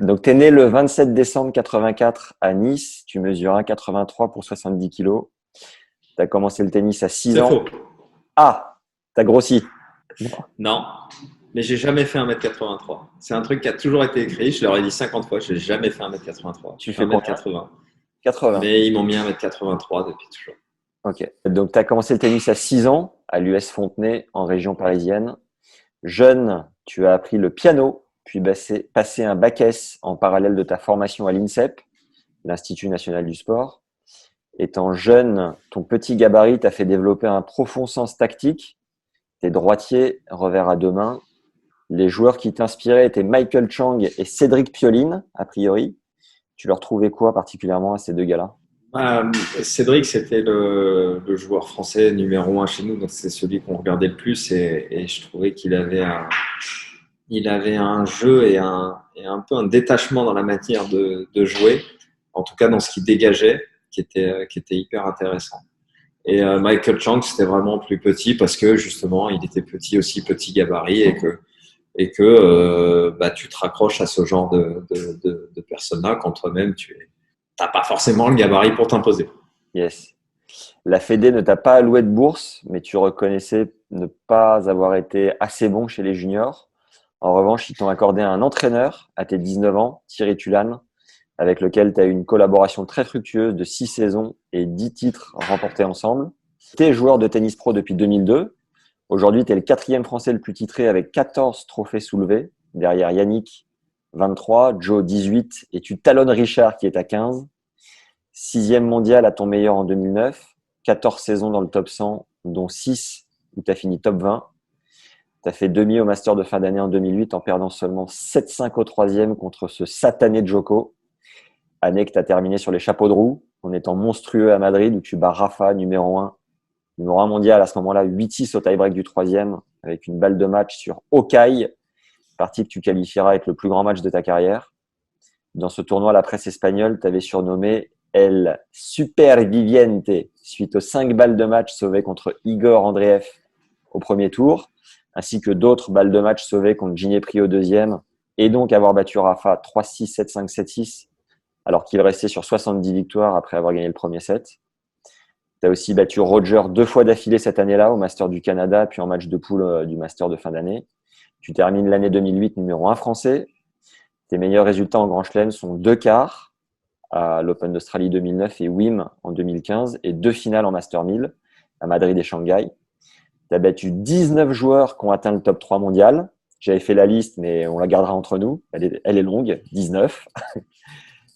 Donc, tu es né le 27 décembre 84 à Nice. Tu mesures 1,83 pour 70 kilos. Tu as commencé le tennis à 6 C'est ans. faux. Ah, tu as grossi. Non, mais j'ai jamais fait 1,83 m. C'est un truc qui a toujours été écrit. Je leur ai dit 50 fois, j'ai jamais fait 1,83 m. Tu Je fais fais combien? 1,80 m. 80. Mais ils m'ont mis 1,83 m depuis toujours. Ok. Donc, tu as commencé le tennis à 6 ans à l'US Fontenay, en région parisienne. Jeune, tu as appris le piano, puis passé un bac S en parallèle de ta formation à l'INSEP, l'Institut national du sport. Étant jeune, ton petit gabarit t'a fait développer un profond sens tactique. T'es droitier, revers à deux mains. Les joueurs qui t'inspiraient étaient Michael Chang et Cédric Pioline, a priori. Tu leur trouvais quoi particulièrement à ces deux gars-là? Euh, Cédric, c'était le joueur français numéro 1 chez nous, donc c'est celui qu'on regardait le plus et je trouvais il avait un jeu et un peu un détachement dans la manière de jouer, en tout cas dans ce qu'il dégageait, qui était hyper intéressant. Et Michael Chang, c'était vraiment plus petit parce que justement, il était petit aussi, petit gabarit et que bah, tu te raccroches à ce genre de personnes-là quand toi-même tu n'as pas forcément le gabarit pour t'imposer. Yes. La Fédé ne t'a pas alloué de bourse, mais tu reconnaissais ne pas avoir été assez bon chez les juniors. En revanche, ils t'ont accordé un entraîneur à tes 19 ans, Thierry Tulane, avec lequel tu as eu une collaboration très fructueuse de 6 saisons et 10 titres remportés ensemble. Tu es joueur de tennis pro depuis 2002. Aujourd'hui, tu es le quatrième Français le plus titré avec 14 trophées soulevés, derrière Yannick, 23, Joe, 18, et tu talonnes Richard qui est à 15. Sixième mondial à ton meilleur en 2009, 14 saisons dans le top 100, dont 6 où tu as fini top 20. Tu as fait demi au Master de fin d'année en 2008 en perdant seulement 7-5 au troisième contre ce satané Djoko. Année que tu as terminé sur les chapeaux de roue en étant monstrueux à Madrid où tu bats Rafa, numéro 1 mondial à ce moment-là, 8-6 au tie-break du troisième avec une balle de match sur Okai, partie que tu qualifieras avec le plus grand match de ta carrière. Dans ce tournoi, la presse espagnole t'avait surnommé El Superviviente suite aux 5 balles de match sauvées contre Igor Andreev au premier tour, ainsi que d'autres balles de match sauvées contre Ginepri au deuxième, et donc avoir battu Rafa 3-6, 7-5, 7-6, alors qu'il restait sur 70 victoires après avoir gagné le premier set. Tu as aussi battu Roger 2 fois d'affilée cette année-là au Master du Canada, puis en match de poule du Master de fin d'année. Tu termines l'année 2008 numéro 1 français. Tes meilleurs résultats en Grand Chelem sont 2 quarts à l'Open d'Australie 2009 et WIM en 2015 et 2 finales en Master 1000 à Madrid et Shanghai. Tu as battu 19 joueurs qui ont atteint le top 3 mondial. J'avais fait la liste, mais on la gardera entre nous. Elle est longue, 19. Tu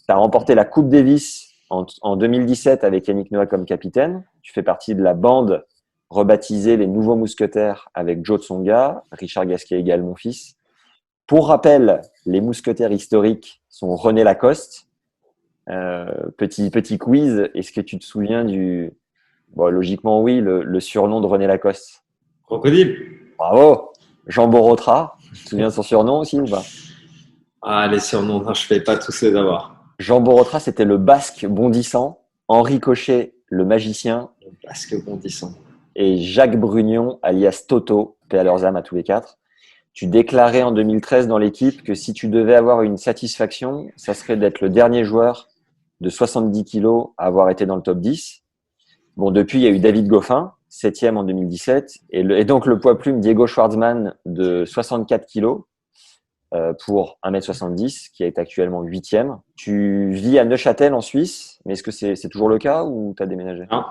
as remporté la Coupe Davis en 2017 avec Yannick Noah comme capitaine. Tu fais partie de la bande rebaptisée les Nouveaux Mousquetaires avec Joe Tsonga, Richard Gasquet égal, mon fils. Pour rappel, les mousquetaires historiques sont René Lacoste. Petit quiz, est-ce que tu te souviens du… Bon, logiquement, oui, le surnom de René Lacoste. Crocodile. Bravo. Jean Borotra, tu te souviens de son surnom aussi ou pas? Ah, les surnoms, non, je ne vais pas tous les avoir. Jean Borotra, c'était le basque bondissant. Henri Cochet, le magicien. Basque bondissant. Et Jacques Brugnon, alias Toto, paix à leurs âmes à tous les quatre. Tu déclarais en 2013 dans l'équipe que si tu devais avoir une satisfaction, ça serait d'être le dernier joueur de 70 kilos à avoir été dans le top 10. Bon, depuis, il y a eu David Goffin, 7e en 2017, et donc le poids plume Diego Schwartzmann de 64 kilos pour 1m70, qui est actuellement 8e. Tu vis à Neuchâtel en Suisse, mais est-ce que c'est toujours le cas ou tu as déménagé? Non,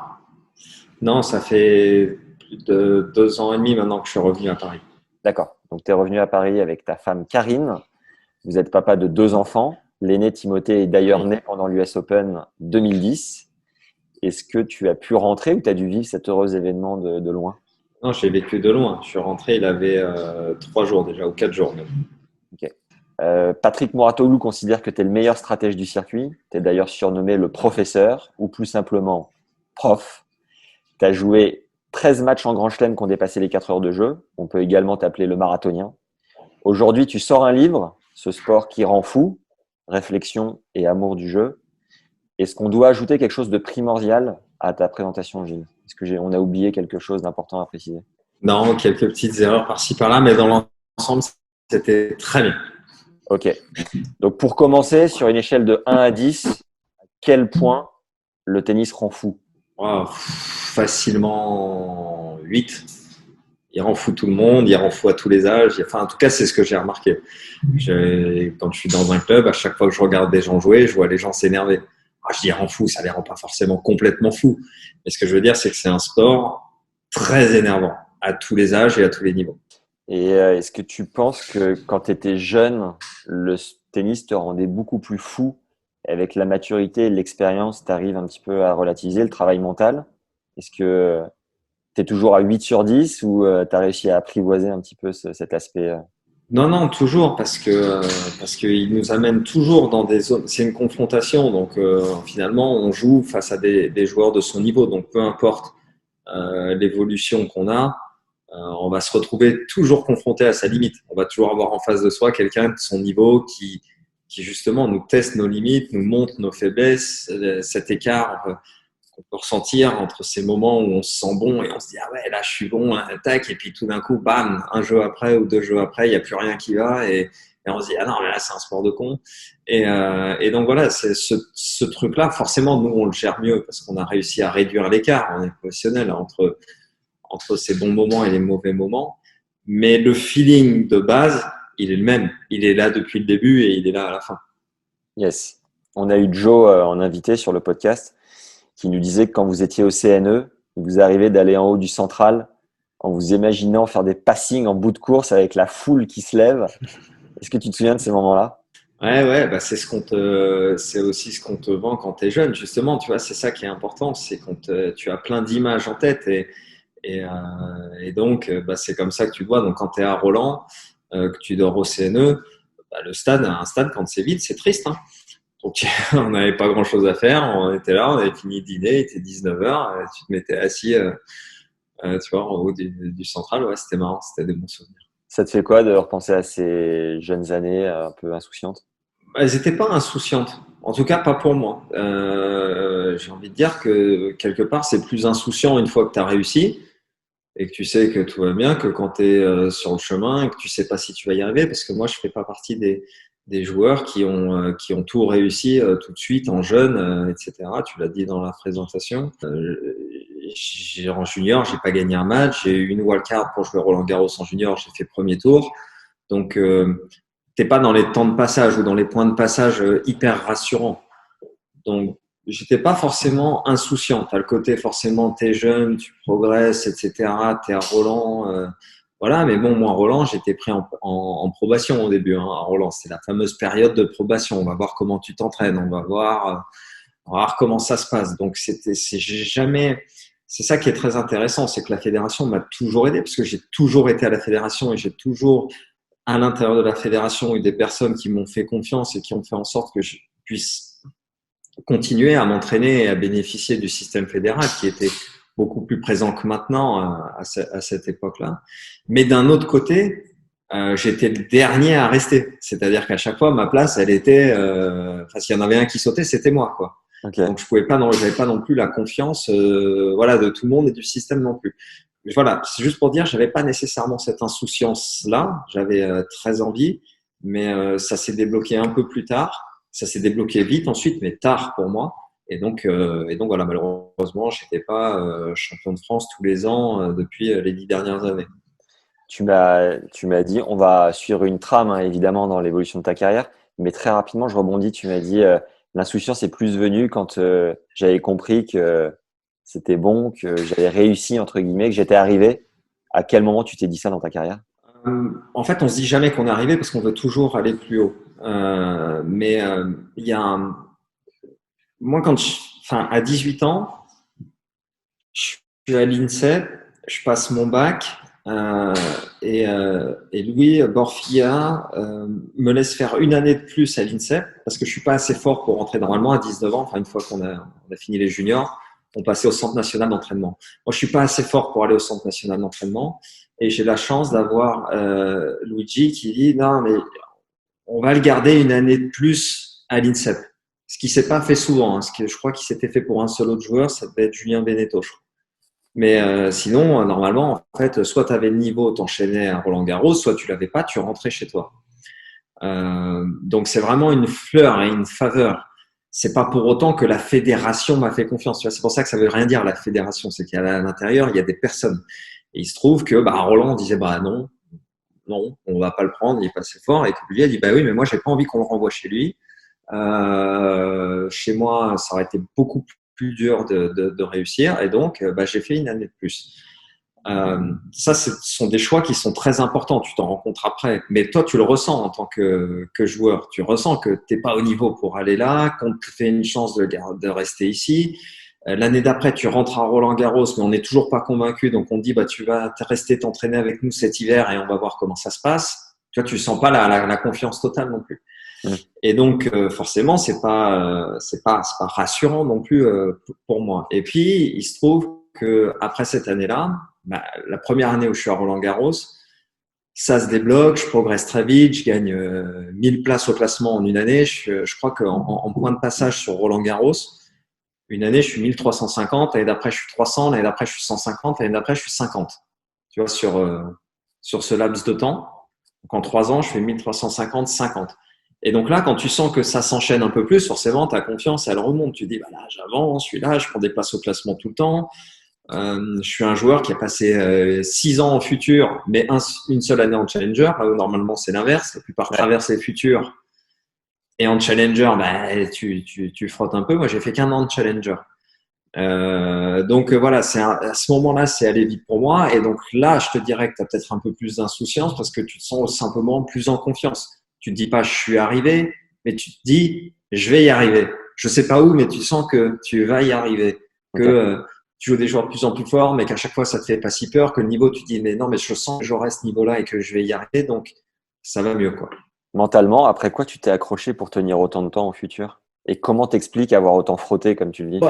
non, ça fait plus de 2 ans et demi maintenant que je suis revenu à Paris. D'accord. Donc, tu es revenu à Paris avec ta femme Karine. Vous êtes papa de 2 enfants. L'aîné Timothée est d'ailleurs Oui. né pendant l'US Open 2010. Est-ce que tu as pu rentrer ou tu as dû vivre cet heureux événement de loin? Non, j'ai vécu de loin. Je suis rentré, il avait 3 jours déjà, ou 4 jours même. Ok. Patrick Mouratoglou considère que tu es le meilleur stratège du circuit. Tu es d'ailleurs surnommé le professeur, ou plus simplement prof. Tu as joué 13 matchs en Grand Chelem qui ont dépassé les 4 heures de jeu. On peut également t'appeler le marathonien. Aujourd'hui, tu sors un livre, ce sport qui rend fou, réflexion et amour du jeu. Est-ce qu'on doit ajouter quelque chose de primordial à ta présentation, Gilles? Est-ce que on a oublié quelque chose d'important à préciser? Non, quelques petites erreurs par-ci par-là, mais dans l'ensemble, c'était très bien. Ok. Donc, pour commencer, sur une échelle de 1 à 10, à quel point le tennis rend fou? Wow, facilement 8. Il rend fou tout le monde, il rend fou à tous les âges. Enfin, en tout cas, c'est ce que j'ai remarqué. Quand je suis dans un club, à chaque fois que je regarde des gens jouer, je vois les gens s'énerver. Je dis rend fou, ça les rend pas forcément complètement fous. Mais ce que je veux dire, c'est que c'est un sport très énervant à tous les âges et à tous les niveaux. Et est-ce que tu penses que quand tu étais jeune, le tennis te rendait beaucoup plus fou? Avec la maturité et l'expérience, tu arrives un petit peu à relativiser le travail mental? Est-ce que tu es toujours à 8 sur 10 ou tu as réussi à apprivoiser un petit peu cet aspect Non, non, toujours, parce qu'il nous amène toujours dans des zones. C'est une confrontation, donc finalement, on joue face à des joueurs de son niveau. Donc, peu importe l'évolution qu'on a, on va se retrouver toujours confronté à sa limite. On va toujours avoir en face de soi quelqu'un de son niveau qui justement nous teste nos limites, nous montre nos faiblesses, cet écart qu'on peut ressentir entre ces moments où on se sent bon et on se dit ah ouais là je suis bon, hein, tac, et puis tout d'un coup bam, un jeu après ou deux jeux après il n'y a plus rien qui va et on se dit ah non mais là c'est un sport de con et donc voilà c'est ce truc là forcément nous on le gère mieux parce qu'on a réussi à réduire l'écart, on est professionnel entre ces bons moments et les mauvais moments, mais le feeling de base il est le même, il est là depuis le début et il est là à la fin. Yes. On a eu Joe en invité sur le podcast qui nous disait que quand vous étiez au CNE, il vous arrivait d'aller en haut du central en vous imaginant faire des passings en bout de course avec la foule qui se lève. Est-ce que tu te souviens de ces moments-là? Ouais, bah c'est aussi ce qu'on te vend quand tu es jeune, justement, tu vois, c'est ça qui est important, c'est tu as plein d'images en tête et donc, bah, c'est comme ça que tu le vois. Donc, quand tu es à Roland, que tu dors au CNE, bah, un stade, quand c'est vide, c'est triste, hein. Donc, on n'avait pas grand-chose à faire, on était là, on avait fini de dîner, il était 19h, tu te mettais assis, tu vois, en haut du central, ouais, c'était marrant, c'était des bons souvenirs. Ça te fait quoi de repenser à ces jeunes années un peu insouciantes? Elles n'étaient pas insouciantes. En tout cas, pas pour moi. J'ai envie de dire que quelque part, c'est plus insouciant une fois que tu as réussi et que tu sais que tout va bien que quand tu es sur le chemin et que tu sais pas si tu vas y arriver. Parce que moi, je fais pas partie des joueurs qui ont tout réussi tout de suite en jeune, etc. Tu l'as dit dans la présentation. En junior, j'ai pas gagné un match. J'ai eu une wildcard pour jouer Roland Garros en junior. J'ai fait premier tour. Donc, t'es pas dans les temps de passage ou dans les points de passage hyper rassurants. Donc, j'étais pas forcément insouciant. T'as le côté forcément, t'es jeune, tu progresses, etc. T'es à Roland, voilà. Mais bon, moi, à Roland, j'étais pris en probation au début. Hein, à Roland, c'est la fameuse période de probation. On va voir comment tu t'entraînes, on va voir comment ça se passe. Donc, j'ai jamais. C'est ça qui est très intéressant, c'est que la fédération m'a toujours aidé parce que j'ai toujours été à la fédération et j'ai toujours à l'intérieur de la fédération eu des personnes qui m'ont fait confiance et qui ont fait en sorte que je puisse continuer à m'entraîner et à bénéficier du système fédéral qui était beaucoup plus présent que maintenant à cette époque-là. Mais d'un autre côté, j'étais le dernier à rester. C'est-à-dire qu'à chaque fois, ma place, elle était, enfin, s'il y en avait un qui sautait, c'était moi, quoi. Okay. Donc, j'avais pas non plus la confiance, voilà, de tout le monde et du système non plus. Mais voilà, c'est juste pour dire, j'avais pas nécessairement cette insouciance-là. J'avais très envie, mais ça s'est débloqué un peu plus tard. Ça s'est débloqué vite ensuite, mais tard pour moi. Et donc voilà, malheureusement, j'étais pas champion de France tous les ans depuis les 10 dernières années. Tu m'as dit, on va suivre une trame, hein, évidemment, dans l'évolution de ta carrière, mais très rapidement, je rebondis. Tu m'as dit, l'insouciance est plus venue quand j'avais compris que c'était bon, que j'avais réussi, entre guillemets, que j'étais arrivé. À quel moment tu t'es dit ça dans ta carrière? En fait, on se dit jamais qu'on est arrivé parce qu'on veut toujours aller plus haut. Mais il y a moi, enfin, à 18 ans, je suis à l'INSEP, je passe mon bac et Louis Borfia me laisse faire une année de plus à l'INSEP parce que je suis pas assez fort pour rentrer normalement à 19 ans. Enfin, une fois on a fini les juniors, on passait au centre national d'entraînement. Moi, je suis pas assez fort pour aller au centre national d'entraînement et j'ai la chance d'avoir Luigi qui dit non, mais on va le garder une année de plus à l'INSEP. Ce qui s'est pas fait souvent. Hein. Je crois qu'il s'était fait pour un seul autre joueur, ça devait être Julien Beneteau, je crois. Mais sinon, normalement, en fait, soit tu avais le niveau, t'enchaînais à Roland Garros, soit tu l'avais pas, tu rentrais chez toi. Donc c'est vraiment une fleur et une faveur. C'est pas pour autant que la fédération m'a fait confiance. Tu vois, c'est pour ça que ça veut rien dire la fédération, c'est qu'à l'intérieur il y a des personnes. Et il se trouve que Roland disait non, non, on va pas le prendre, il est pas assez fort. Et que lui a dit oui, mais moi j'ai pas envie qu'on le renvoie chez lui. Chez moi, ça aurait été beaucoup plus dur de réussir. Et donc j'ai fait une année de plus. Ça, ce sont des choix qui sont très importants. Tu t'en rends compte après. Mais toi, tu le ressens en tant que joueur. Tu ressens que t'es pas au niveau pour aller là, qu'on te fait une chance de rester ici. L'année d'après, tu rentres à Roland-Garros, mais on n'est toujours pas convaincu. Donc, on te dit, tu vas rester t'entraîner avec nous cet hiver et on va voir comment ça se passe. Tu vois, tu sens pas la confiance totale non plus. Et donc, forcément, c'est pas rassurant non plus pour moi. Et puis, il se trouve que après cette année-là, la première année où je suis à Roland-Garros, ça se débloque, je progresse très vite, je gagne 1000 places au classement en une année. Je crois qu'en point de passage sur Roland-Garros, une année, je suis 1350, l'année d'après, je suis 300, l'année d'après, je suis 150, l'année d'après, je suis 50. Tu vois, sur ce laps de temps. Donc, en 3 ans, je fais 1350, 50. Et donc là, quand tu sens que ça s'enchaîne un peu plus, forcément, ta confiance, elle remonte. Tu dis, là, j'avance, je suis là, je prends des places au classement tout le temps. Je suis un joueur qui a passé 6 ans en futur, mais une seule année en challenger. Là où normalement, c'est l'inverse. La plupart traversent les futurs. Et en challenger, tu frottes un peu. Moi, j'ai fait qu'1 an de challenger. Donc voilà, à ce moment-là, c'est allé vite pour moi. Et donc là, je te dirais que tu as peut-être un peu plus d'insouciance parce que tu te sens simplement plus en confiance. Tu te dis pas, je suis arrivé, mais tu te dis, je vais y arriver. Je sais pas où, mais tu sens que tu vas y arriver. Que tu joues des joueurs de plus en plus forts, mais qu'à chaque fois, ça te fait pas si peur. Que le niveau, tu te dis, mais non, mais je sens que j'aurai ce niveau-là et que je vais y arriver. Donc, ça va mieux, quoi. Mentalement, après quoi tu t'es accroché pour tenir autant de temps au futur? Et comment t'expliques avoir autant frotté, comme tu le dis?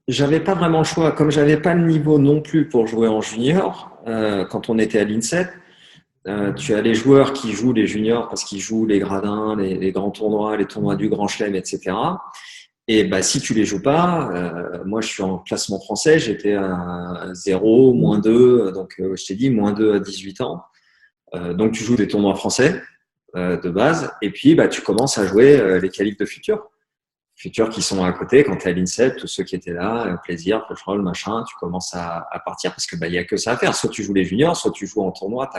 J'avais pas vraiment le choix. Comme j'avais pas le niveau non plus pour jouer en junior, quand on était à l'INSEP, tu as les joueurs qui jouent les juniors parce qu'ils jouent les gradins, les grands tournois, les tournois du Grand Chelem, etc. Et si tu les joues pas, moi je suis en classement français, j'étais à 0, -2, donc je t'ai dit -2 à 18 ans. Donc tu joues des tournois français de base, et puis tu commences à jouer les qualifs de futurs qui sont à côté quand tu es à l'INSEP, tous ceux qui étaient là, plaisir, contrôle, machin, tu commences à partir parce que y a que ça à faire. Soit tu joues les juniors, soit tu joues en tournoi.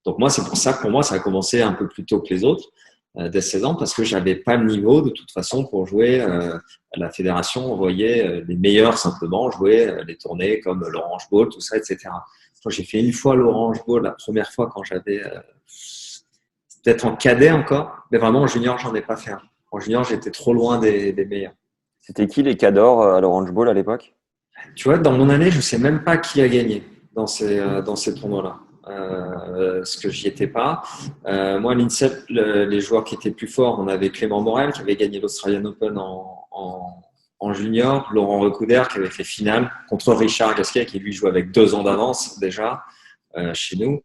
Donc moi, c'est pour ça que pour moi, ça a commencé un peu plus tôt que les autres, dès 16 ans, parce que j'avais pas le niveau de toute façon pour jouer. À la fédération, on voyait les meilleurs simplement jouer les tournées comme l'Orange Bowl, tout ça, etc. Moi, j'ai fait une fois l'Orange Bowl, la première fois quand j'avais peut-être en cadet encore, mais vraiment en junior, j'en ai pas fait un. En junior, j'étais trop loin des meilleurs. C'était qui les cadors à l'Orange Bowl à l'époque? Tu vois, dans mon année, je sais même pas qui a gagné dans ces tournois-là. Parce que j'y étais pas. Moi, à l'INSEP, les joueurs qui étaient plus forts, on avait Clément Morel qui avait gagné l'Australian Open en junior, Laurent Recouder qui avait fait finale contre Richard Gasquet qui lui jouait avec 2 ans d'avance déjà chez nous.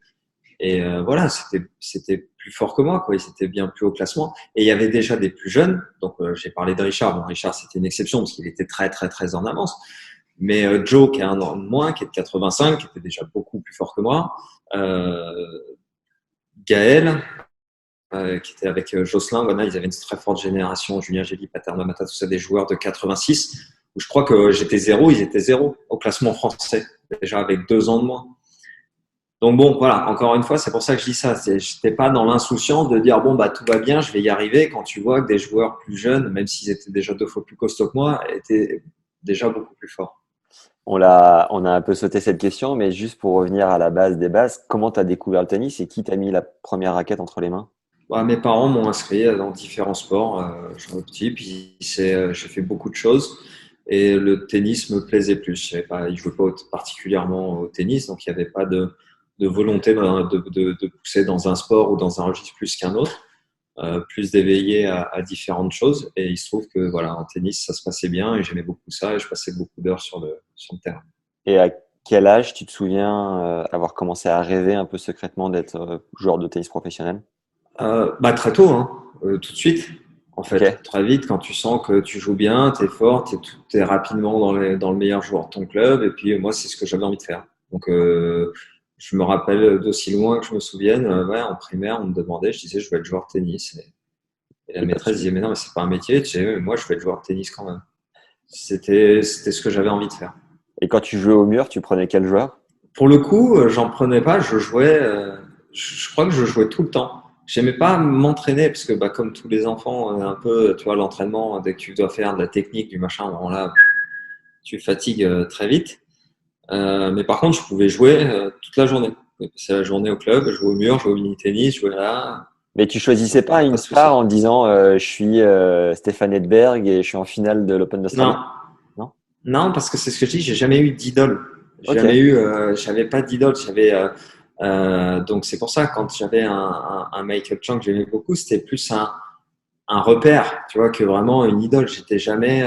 Et voilà, c'était plus fort que moi, quoi. Il était bien plus haut classement. Et il y avait déjà des plus jeunes. Donc j'ai parlé de Richard. Bon, Richard, c'était une exception parce qu'il était très très très en avance. Mais Joe, qui a 1 an de moins, qui est de 85, qui était déjà beaucoup plus fort que moi. Gaël, qui était avec Jocelyn, voilà, ils avaient une très forte génération. Julien Gély, Paterno Mata, tout ça, des joueurs de 86. Où je crois que j'étais 0, ils étaient 0 au classement français, déjà avec 2 ans de moins. Donc bon, voilà, encore une fois, c'est pour ça que je dis ça. Je n'étais pas dans l'insouciance de dire tout va bien, je vais y arriver. Quand tu vois que des joueurs plus jeunes, même s'ils étaient déjà 2 fois plus costauds que moi, étaient déjà beaucoup plus forts. On a un peu sauté cette question, mais juste pour revenir à la base des bases, comment tu as découvert le tennis et qui t'a mis la première raquette entre les mains? Mes parents m'ont inscrit dans différents sports. Je suis petit, puis j'ai fait beaucoup de choses. Et le tennis me plaisait plus. Je ne jouais pas particulièrement au tennis, donc il n'y avait pas de volonté de pousser dans un sport ou dans un registre plus qu'un autre, plus d'éveiller à différentes choses. Et il se trouve que en tennis, ça se passait bien et j'aimais beaucoup ça et je passais beaucoup d'heures sur le terrain. Et à quel âge tu te souviens avoir commencé à rêver un peu secrètement d'être joueur de tennis professionnel? Très tôt, hein, tout de suite. En fait, Okay. très vite, quand tu sens que tu joues bien, tu es fort, tu es rapidement dans le meilleur joueur de ton club. Et puis, moi, c'est ce que j'avais envie de faire. Donc, Je me rappelle d'aussi loin que je me souvienne, ouais, en primaire, on me demandait, je disais, je veux être joueur de tennis. Et la Et quand maîtresse disait, tu, mais non, mais c'est pas un métier. Je disais, ouais, mais moi, je veux être joueur de tennis quand même. C'était ce que j'avais envie de faire. et quand tu jouais au mur, tu prenais quel joueur? Pour le coup, j'en prenais pas. Je jouais, je crois que je jouais tout le temps. J'aimais pas m'entraîner parce que, bah, comme tous les enfants, un peu, tu vois, l'entraînement, dès que tu dois faire de la technique, du machin, bon, là, tu fatigues très vite. Mais par contre, je pouvais jouer toute la journée. Je pouvais passer la journée au club, jouer au mur, jouer au mini-tennis, jouer là. Mais tu choisissais pas Pas une de souci. star en disant je suis Stéphane Edberg et je suis en finale de l'Open d'Australie? Non, Non? non, parce que c'est ce que je dis, j'ai jamais eu d'idole. Ok. J'avais pas d'idole. Donc c'est pour ça quand j'avais un Michael Chang que j'aimais beaucoup, c'était plus un repère, tu vois, que vraiment une idole. J'étais jamais,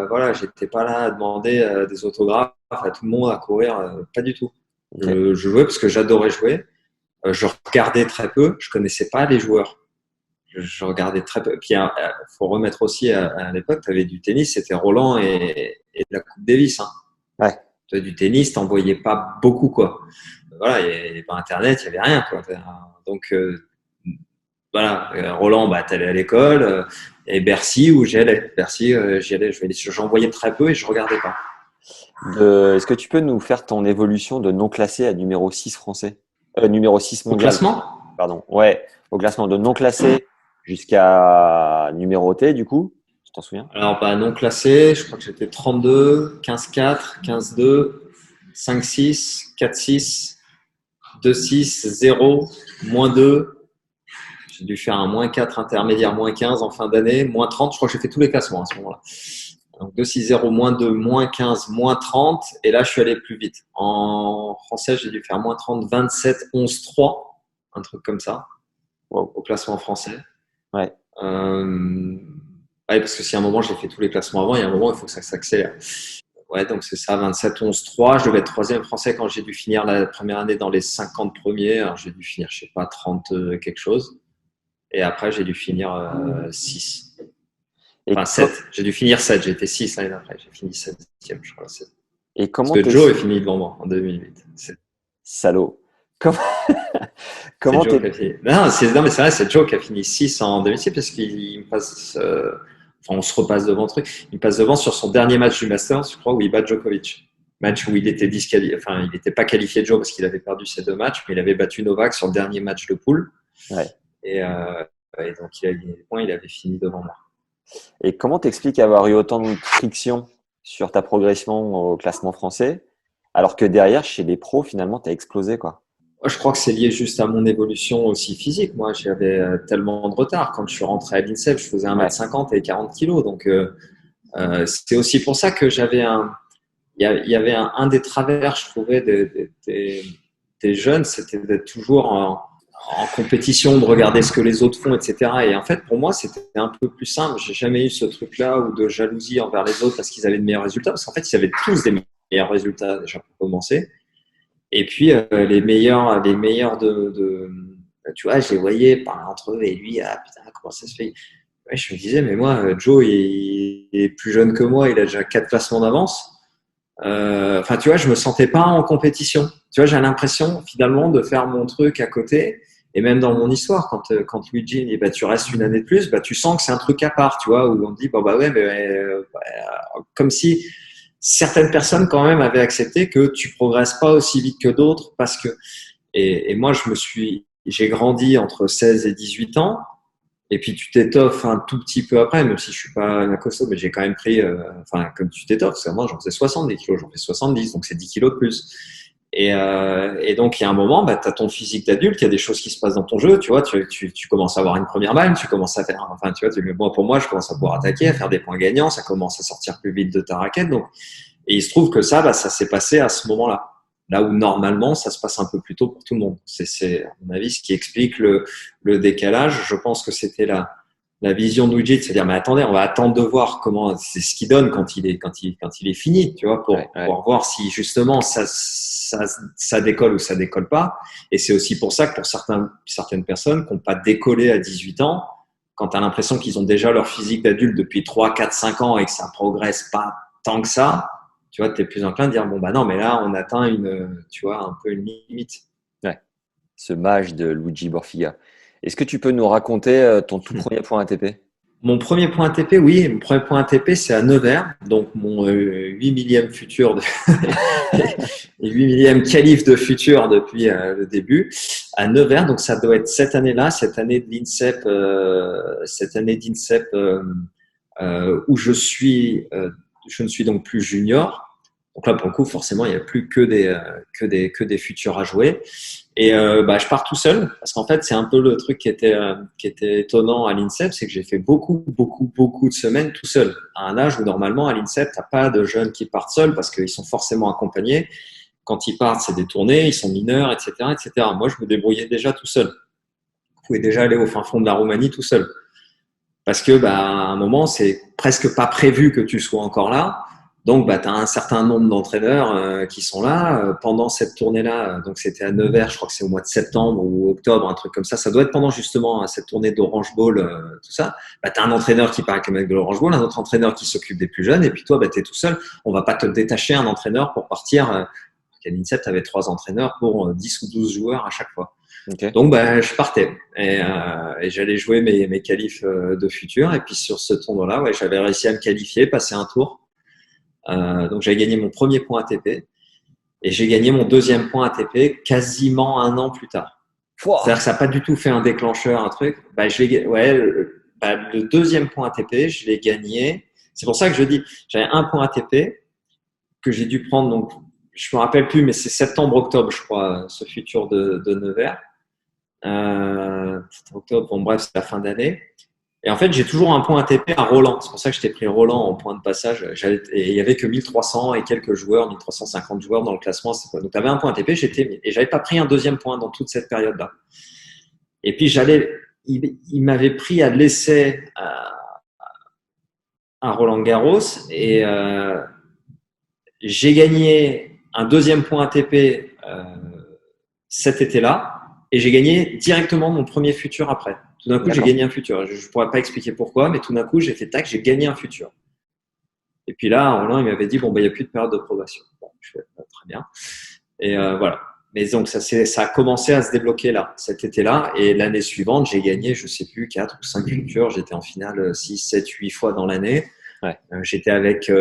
voilà, j'étais pas là à demander des autographes à tout le monde, à courir, pas du tout. Ok. Je jouais parce que j'adorais jouer. Je regardais très peu, je connaissais pas les joueurs. Je regardais très peu. Puis, il faut remettre aussi à l'époque, tu avais du tennis, c'était Roland et la Coupe Davis. Hein. Ouais. Tu avais du tennis, t'en voyais pas beaucoup, quoi. Voilà, il n'y avait pas Internet, il n'y avait rien, quoi. Donc, voilà, Roland, bah, t'allais à l'école, et Bercy, où j'y allais. Bercy, j'y allais, j'en voyais très peu et je regardais pas. Est-ce que tu peux nous faire ton évolution de non classé à numéro 6 français? Numéro 6 Au mondial, classement, pardon. Ouais, au classement de non classé jusqu'à numéroté, du coup. Tu t'en souviens? alors, bah, non classé, je crois que j'étais 32, 15-4, 15-2, 5-6, 4-6, 2-6, 0, -2. J'ai dû faire un -4 intermédiaire, -15 en fin d'année, -30. Je crois que j'ai fait tous les classements à ce moment-là. Donc 2-6-0, -2, -15, -30. Et là, je suis allé plus vite. En français, j'ai dû faire -30, 27, 11, 3. Un truc comme ça, Wow. au classement français. Ouais. Ouais, parce que si à un moment, j'ai fait tous les classements avant, il y a un moment, il faut que ça s'accélère. Ouais, donc c'est ça, 27, 11, 3. Je devais être troisième français quand j'ai dû finir la première année dans les 50 premiers. Alors, j'ai dû finir, je sais pas, 30 quelque chose. Et après, j'ai dû finir 6. Et, Enfin, 7. J'ai dû finir 7. J'ai été 6 l'année d'après. J'ai fini 7e, je crois. et Parce comment que t'es Joe est fini devant moi en 2008. salaud? Comment C'est comment Joe t'es qui a fini. Non, mais c'est vrai, c'est Joe qui a fini 6 en 2006 parce qu'il me passe. Enfin, on se repasse devant le truc. Il me passe devant sur son dernier match du Masters, je crois, où il bat Djokovic. Match où il était disqualifié. Enfin, il n'était pas qualifié Joe parce qu'il avait perdu ses 2 matchs, mais il avait battu Novak sur le dernier match de poule. ouais. Et donc, il a gagné des points. Il avait fini devant moi. Et comment t'expliques avoir eu autant de friction sur ta progression au classement français, alors que derrière, chez les pros, finalement, t'as explosé, quoi. Moi, je crois que c'est lié juste à mon évolution aussi physique. Moi, j'avais tellement de retard. Quand je suis rentré à l'INSEP, je faisais Ouais. 1m50 et 40 kilos. Donc, c'est aussi pour ça que il y avait un des travers, je trouvais, des jeunes, c'était d'être toujours en compétition, de regarder ce que les autres font, etc. Et en fait, pour moi, c'était un peu plus simple. J'ai jamais eu ce truc-là ou de jalousie envers les autres parce qu'ils avaient de meilleurs résultats. Parce qu'en fait, ils avaient tous des meilleurs résultats déjà pour commencer. Et puis les meilleurs tu vois, je les voyais parler entre eux et lui, ah putain, comment ça se fait? Ouais, je me disais, mais moi, Joe, il est plus jeune que moi, il a déjà 4 classements d'avance. Enfin, tu vois, je me sentais pas en compétition. Tu vois, j'ai l'impression finalement de faire mon truc à côté. Et même dans mon histoire, quand Luigi dit, bah, tu restes une année de plus, bah, tu sens que c'est un truc à part, tu vois, où on dit, bon, bah ouais, mais comme si certaines personnes quand même avaient accepté que tu progresses pas aussi vite que d'autres parce que, et moi, j'ai grandi entre 16 et 18 ans. Et puis tu t'étoffes un tout petit peu après, même si je suis pas un costaud, mais j'ai quand même pris, enfin comme tu t'étoffes, parce que moi j'en faisais 70 kilos, j'en fais 70, donc c'est 10 kilos de plus. Et donc il y a un moment, bah, tu as ton physique d'adulte, il y a des choses qui se passent dans ton jeu, tu vois, tu commences à avoir une première balle, tu commences à faire, enfin tu vois, moi, pour moi je commence à pouvoir attaquer, à faire des points gagnants, ça commence à sortir plus vite de ta raquette, donc et il se trouve que ça, bah, ça s'est passé à ce moment-là. Là où normalement, ça se passe un peu plus tôt pour tout le monde. C'est à mon avis, ce qui explique le décalage. Je pense que c'était la vision de Widget, c'est-à-dire, mais attendez, on va attendre de voir comment, c'est ce qu'il donne quand il est fini, tu vois, Ouais, ouais. pour voir si justement ça décolle ou ça décolle pas. Et c'est aussi pour ça que pour certaines personnes qui n'ont pas décollé à 18 ans, quand tu as l'impression qu'ils ont déjà leur physique d'adulte depuis 3, 4, 5 ans et que ça progresse pas tant que ça, tu vois, tu es plus enclin de dire, bon, bah non, mais là, on atteint tu vois, un peu une limite. ce mage de Luigi Borfiga. Est-ce que tu peux nous raconter ton tout premier point ATP? Mon premier point ATP, oui, mon premier point ATP, c'est à Nevers, donc mon 8 millième futur et 8 millième qualif de futur depuis le début à Nevers. Donc ça doit être cette année-là, cette année de l'INSEP, où je ne suis donc plus junior. Donc là, pour le coup, forcément, il n'y a plus que des futurs à jouer. Et je pars tout seul parce qu'en fait, c'est un peu le truc qui était étonnant à l'INSEP, c'est que j'ai fait beaucoup de semaines tout seul. À un âge où normalement à l'INSEP, t'as pas de jeunes qui partent seuls parce qu'ils sont forcément accompagnés. Quand ils partent, c'est des tournées, ils sont mineurs, etc., etc. Moi, je me débrouillais déjà tout seul. Je pouvais déjà aller au fin fond de la Roumanie tout seul parce que à un moment, c'est presque pas prévu que tu sois encore là. Donc, tu as un certain nombre d'entraîneurs qui sont là pendant cette tournée-là. Donc, c'était à Nevers, je crois que c'est au mois de septembre ou octobre, un truc comme ça. Ça doit être pendant justement cette tournée d'Orange Bowl, tout ça. Tu as un entraîneur qui part avec le mec de l'Orange Bowl, un autre entraîneur qui s'occupe des plus jeunes, et puis toi, tu es tout seul. On va pas te détacher un entraîneur pour partir. À l'INSEP, tu avais 3 entraîneurs pour 10 ou 12 joueurs à chaque fois. Okay. Donc, je partais et j'allais jouer mes qualifs de futur. Et puis, sur ce tournoi-là, j'avais réussi à me qualifier, passer un tour. Donc j'ai gagné mon premier point ATP et j'ai gagné mon deuxième point ATP quasiment un an plus tard. C'est-à-dire que ça n'a pas du tout fait un déclencheur, un truc. Le deuxième point ATP, je l'ai gagné. C'est pour ça que je dis, j'avais un point ATP que j'ai dû prendre. Donc je me rappelle plus, mais c'est septembre-octobre, je crois, ce futur de Nevers. Octobre, bon bref, c'est la fin d'année. Et en fait, j'ai toujours un point ATP à Roland. C'est pour ça que je t'ai pris Roland en point de passage. Et il y avait que 1300 et quelques joueurs, 1350 joueurs dans le classement. Donc, tu avais un point ATP, et j'avais pas pris un deuxième point dans toute cette période-là. Et puis, il m'avait pris à l'essai à Roland Garros et j'ai gagné un deuxième point ATP cet été-là et j'ai gagné directement mon premier futur après. Tout d'un coup, j'ai gagné un futur. Je ne pourrais pas expliquer pourquoi, mais tout d'un coup, j'ai fait tac, j'ai gagné un futur. Et puis là, Roland, il m'avait dit, bon, il n'y a plus de période de probation. Bon, je fais très bien. Et voilà. Mais donc, ça a commencé à se débloquer là, cet été-là. Et l'année suivante, j'ai gagné, je ne sais plus, 4 ou 5 futurs. J'étais en finale 6, 7, 8 fois dans l'année. Ouais. J'étais avec,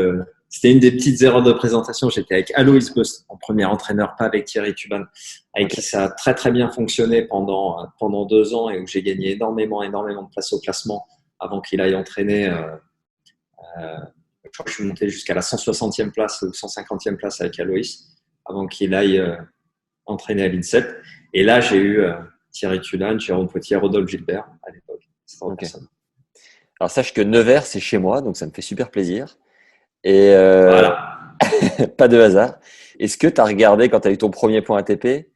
c'était une des petites erreurs de présentation. J'étais avec Aloïs Bost en premier entraîneur, pas avec Thierry Tuban, avec qui ça a très très bien fonctionné pendant 2 ans et où j'ai gagné énormément de place au classement avant qu'il aille entraîner. Je crois que je suis monté jusqu'à la 160e place ou 150e place avec Aloïs avant qu'il aille entraîner à l'INSEP. Et là, j'ai eu Thierry Tulan, Jérôme Potier, Rodolphe Gilbert à l'époque. Okay. Alors, sache que Nevers, c'est chez moi, donc ça me fait super plaisir. Et voilà. Pas de hasard. Est-ce que tu as regardé, quand tu as eu ton premier point ATP,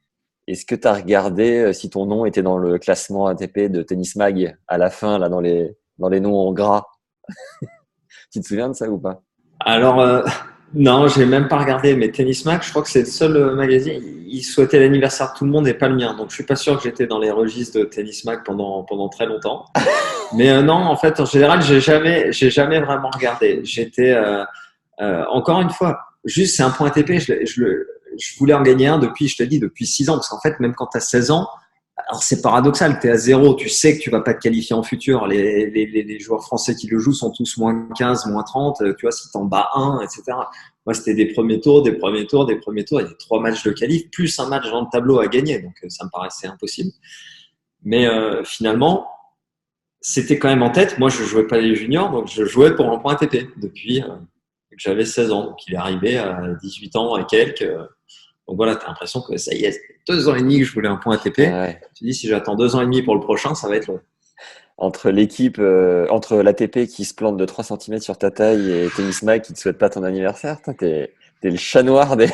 est-ce que tu as regardé si ton nom était dans le classement ATP de Tennis Mag à la fin, là, dans les noms en gras? Tu te souviens de ça ou pas? Alors, non, j'ai même pas regardé, mais Tennis Mag, je crois que c'est le seul magazine. Il souhaitait l'anniversaire de tout le monde et pas le mien. Donc, je suis pas sûr que j'étais dans les registres de Tennis Mag pendant très longtemps. Mais non, en fait, en général, j'ai jamais vraiment regardé. J'étais, encore une fois, juste c'est un point ATP. Je voulais en gagner un depuis 6 ans. Parce qu'en fait, même quand tu as 16 ans, alors c'est paradoxal, tu es à 0, tu sais que tu vas pas te qualifier en futur. Les joueurs français qui le jouent sont tous moins 15, moins 30. Tu vois, si t'en bats un, etc. Moi, c'était des premiers tours. Il y a 3 matchs de qualif, plus un match dans le tableau à gagner. Donc, ça me paraissait impossible. Mais finalement, c'était quand même en tête. Moi, je jouais pas les juniors, donc je jouais pour un point ATP depuis que j'avais 16 ans. Donc, il est arrivé à 18 ans et quelques. Donc voilà, tu as l'impression que ça y est, ça fait 2 ans et demi que je voulais un point ATP. Ouais. Tu dis, si j'attends 2 ans et demi pour le prochain, ça va être long. Entre entre l'ATP qui se plante de 3 cm sur ta taille et Tennis Mag qui ne te souhaite pas ton anniversaire, t'es le chat noir des…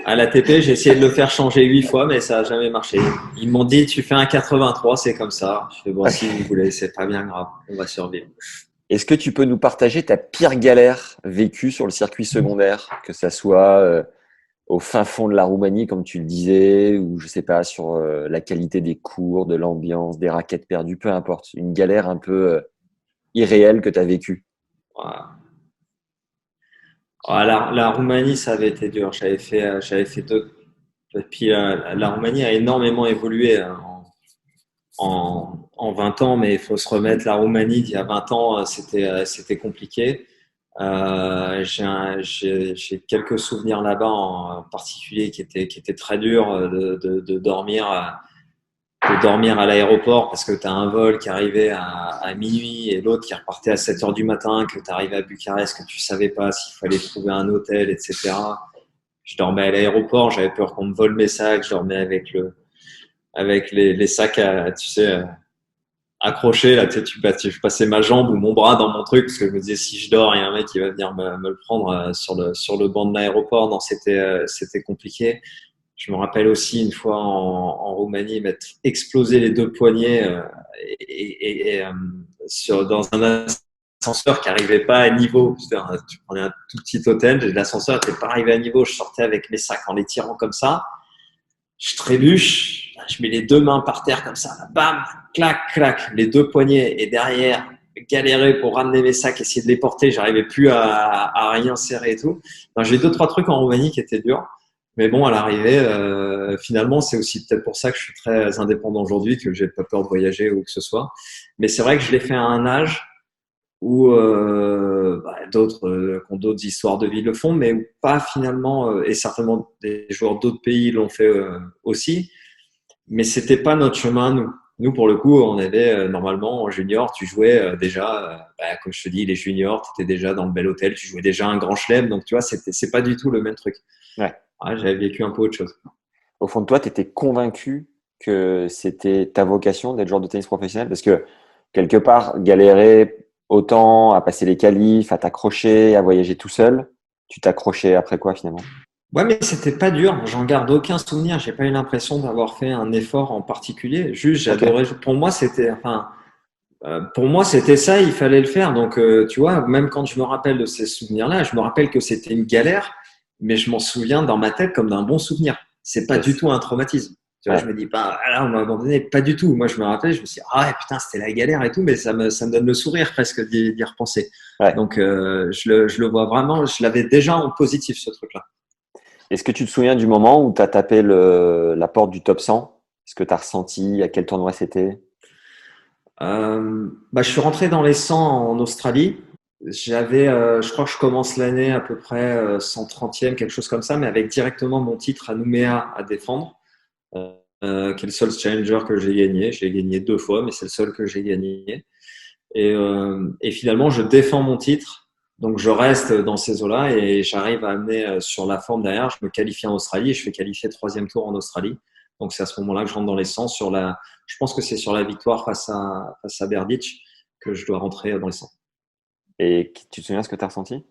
À l'ATP, j'ai essayé de le faire changer 8 fois, mais ça n'a jamais marché. Ils m'ont dit, tu fais un 83, c'est comme ça. Je fais, bon, si vous voulez, c'est pas bien grave, on va survivre. Est-ce que tu peux nous partager ta pire galère vécue sur le circuit secondaire, que ça soit au fin fond de la Roumanie, comme tu le disais, ou je sais pas, sur la qualité des cours, de l'ambiance, des raquettes perdues, peu importe. Une galère un peu irréelle que tu as vécue. Voilà. La Roumanie, ça avait été dur. J'avais fait Et puis la Roumanie a énormément évolué en 20 ans, mais il faut se remettre la Roumanie d'il y a 20 ans, c'était compliqué. J'ai quelques souvenirs là-bas en particulier qui étaient très durs de dormir à l'aéroport parce que tu as un vol qui arrivait à minuit et l'autre qui repartait à 7 heures du matin, que tu arrivais à Bucarest, que tu savais pas s'il fallait trouver un hôtel, etc. Je dormais à l'aéroport, j'avais peur qu'on me vole mes sacs, je dormais avec les sacs tu sais, accrochés, là, tu sais, je passais ma jambe ou mon bras dans mon truc parce que je me disais si je dors, il y a un mec qui va venir me le prendre sur le banc de l'aéroport. Non, c'était compliqué. Je me rappelle aussi une fois en Roumanie m'être explosé les deux poignets dans un ascenseur qui n'arrivait pas à niveau. Tu prenais un tout petit hôtel, l'ascenseur n'était pas arrivé à niveau. Je sortais avec mes sacs en les tirant comme ça. Je trébuche, je mets les deux mains par terre comme ça, bam, clac, clac, les deux poignets et derrière, galérer pour ramener mes sacs, essayer de les porter, j'arrivais plus à rien serrer et tout. J'ai deux, trois trucs en Roumanie qui étaient durs. Mais bon, à l'arrivée, finalement, c'est aussi peut-être pour ça que je suis très indépendant aujourd'hui, que j'ai pas peur de voyager ou que ce soit. Mais c'est vrai que je l'ai fait à un âge où d'autres qui ont d'autres histoires de vie le font, mais où pas finalement, et certainement des joueurs d'autres pays l'ont fait aussi, mais c'était pas notre chemin, nous. Nous, pour le coup, on avait normalement en junior, tu jouais déjà, comme je te dis, les juniors, tu étais déjà dans le bel hôtel, tu jouais déjà un grand chelem, donc tu vois, c'est pas du tout le même truc. Ouais. Ouais, j'avais vécu un peu autre chose. Au fond de toi, tu étais convaincu que c'était ta vocation d'être joueur de tennis professionnel parce que quelque part, galérer autant à passer les qualifs, à t'accrocher, à voyager tout seul, tu t'accrochais après quoi finalement? Ouais, mais c'était pas dur. J'en garde aucun souvenir. J'ai pas eu l'impression d'avoir fait un effort en particulier. Juste, Ok. j'adorais. Pour moi, c'était ça. Il fallait le faire. Donc, tu vois, même quand je me rappelle de ces souvenirs-là, je me rappelle que c'était une galère, mais je m'en souviens dans ma tête comme d'un bon souvenir. C'est pas du Yes. tout un traumatisme. Tu vois, je Ouais. me dis pas, ah là, on m'a abandonné. Pas du tout. Moi, je me rappelle, je me suis dit, ah ouais, putain, c'était la galère et tout, mais ça me donne le sourire presque d'y repenser. Ouais. Donc, je le vois vraiment. Je l'avais déjà en positif, ce truc-là. Est-ce que tu te souviens du moment où tu as tapé la porte du top 100? Est-ce que tu as ressenti à quel tournoi c'était? Je suis rentré dans les 100 en Australie. Je crois que je commence l'année à peu près 130e, quelque chose comme ça, mais avec directement mon titre à Nouméa à défendre, qui est le seul challenger que j'ai gagné. J'ai gagné 2 fois, mais c'est le seul que j'ai gagné. Et finalement, je défends mon titre. Donc, je reste dans ces eaux-là et j'arrive à amener sur la forme derrière. Je me qualifie en Australie et je fais qualifier 3e tour en Australie. Donc, c'est à ce moment-là que je rentre dans les 100 je pense que c'est sur la victoire face à Berdych que je dois rentrer dans les 100. Et tu te souviens ce que tu as ressenti?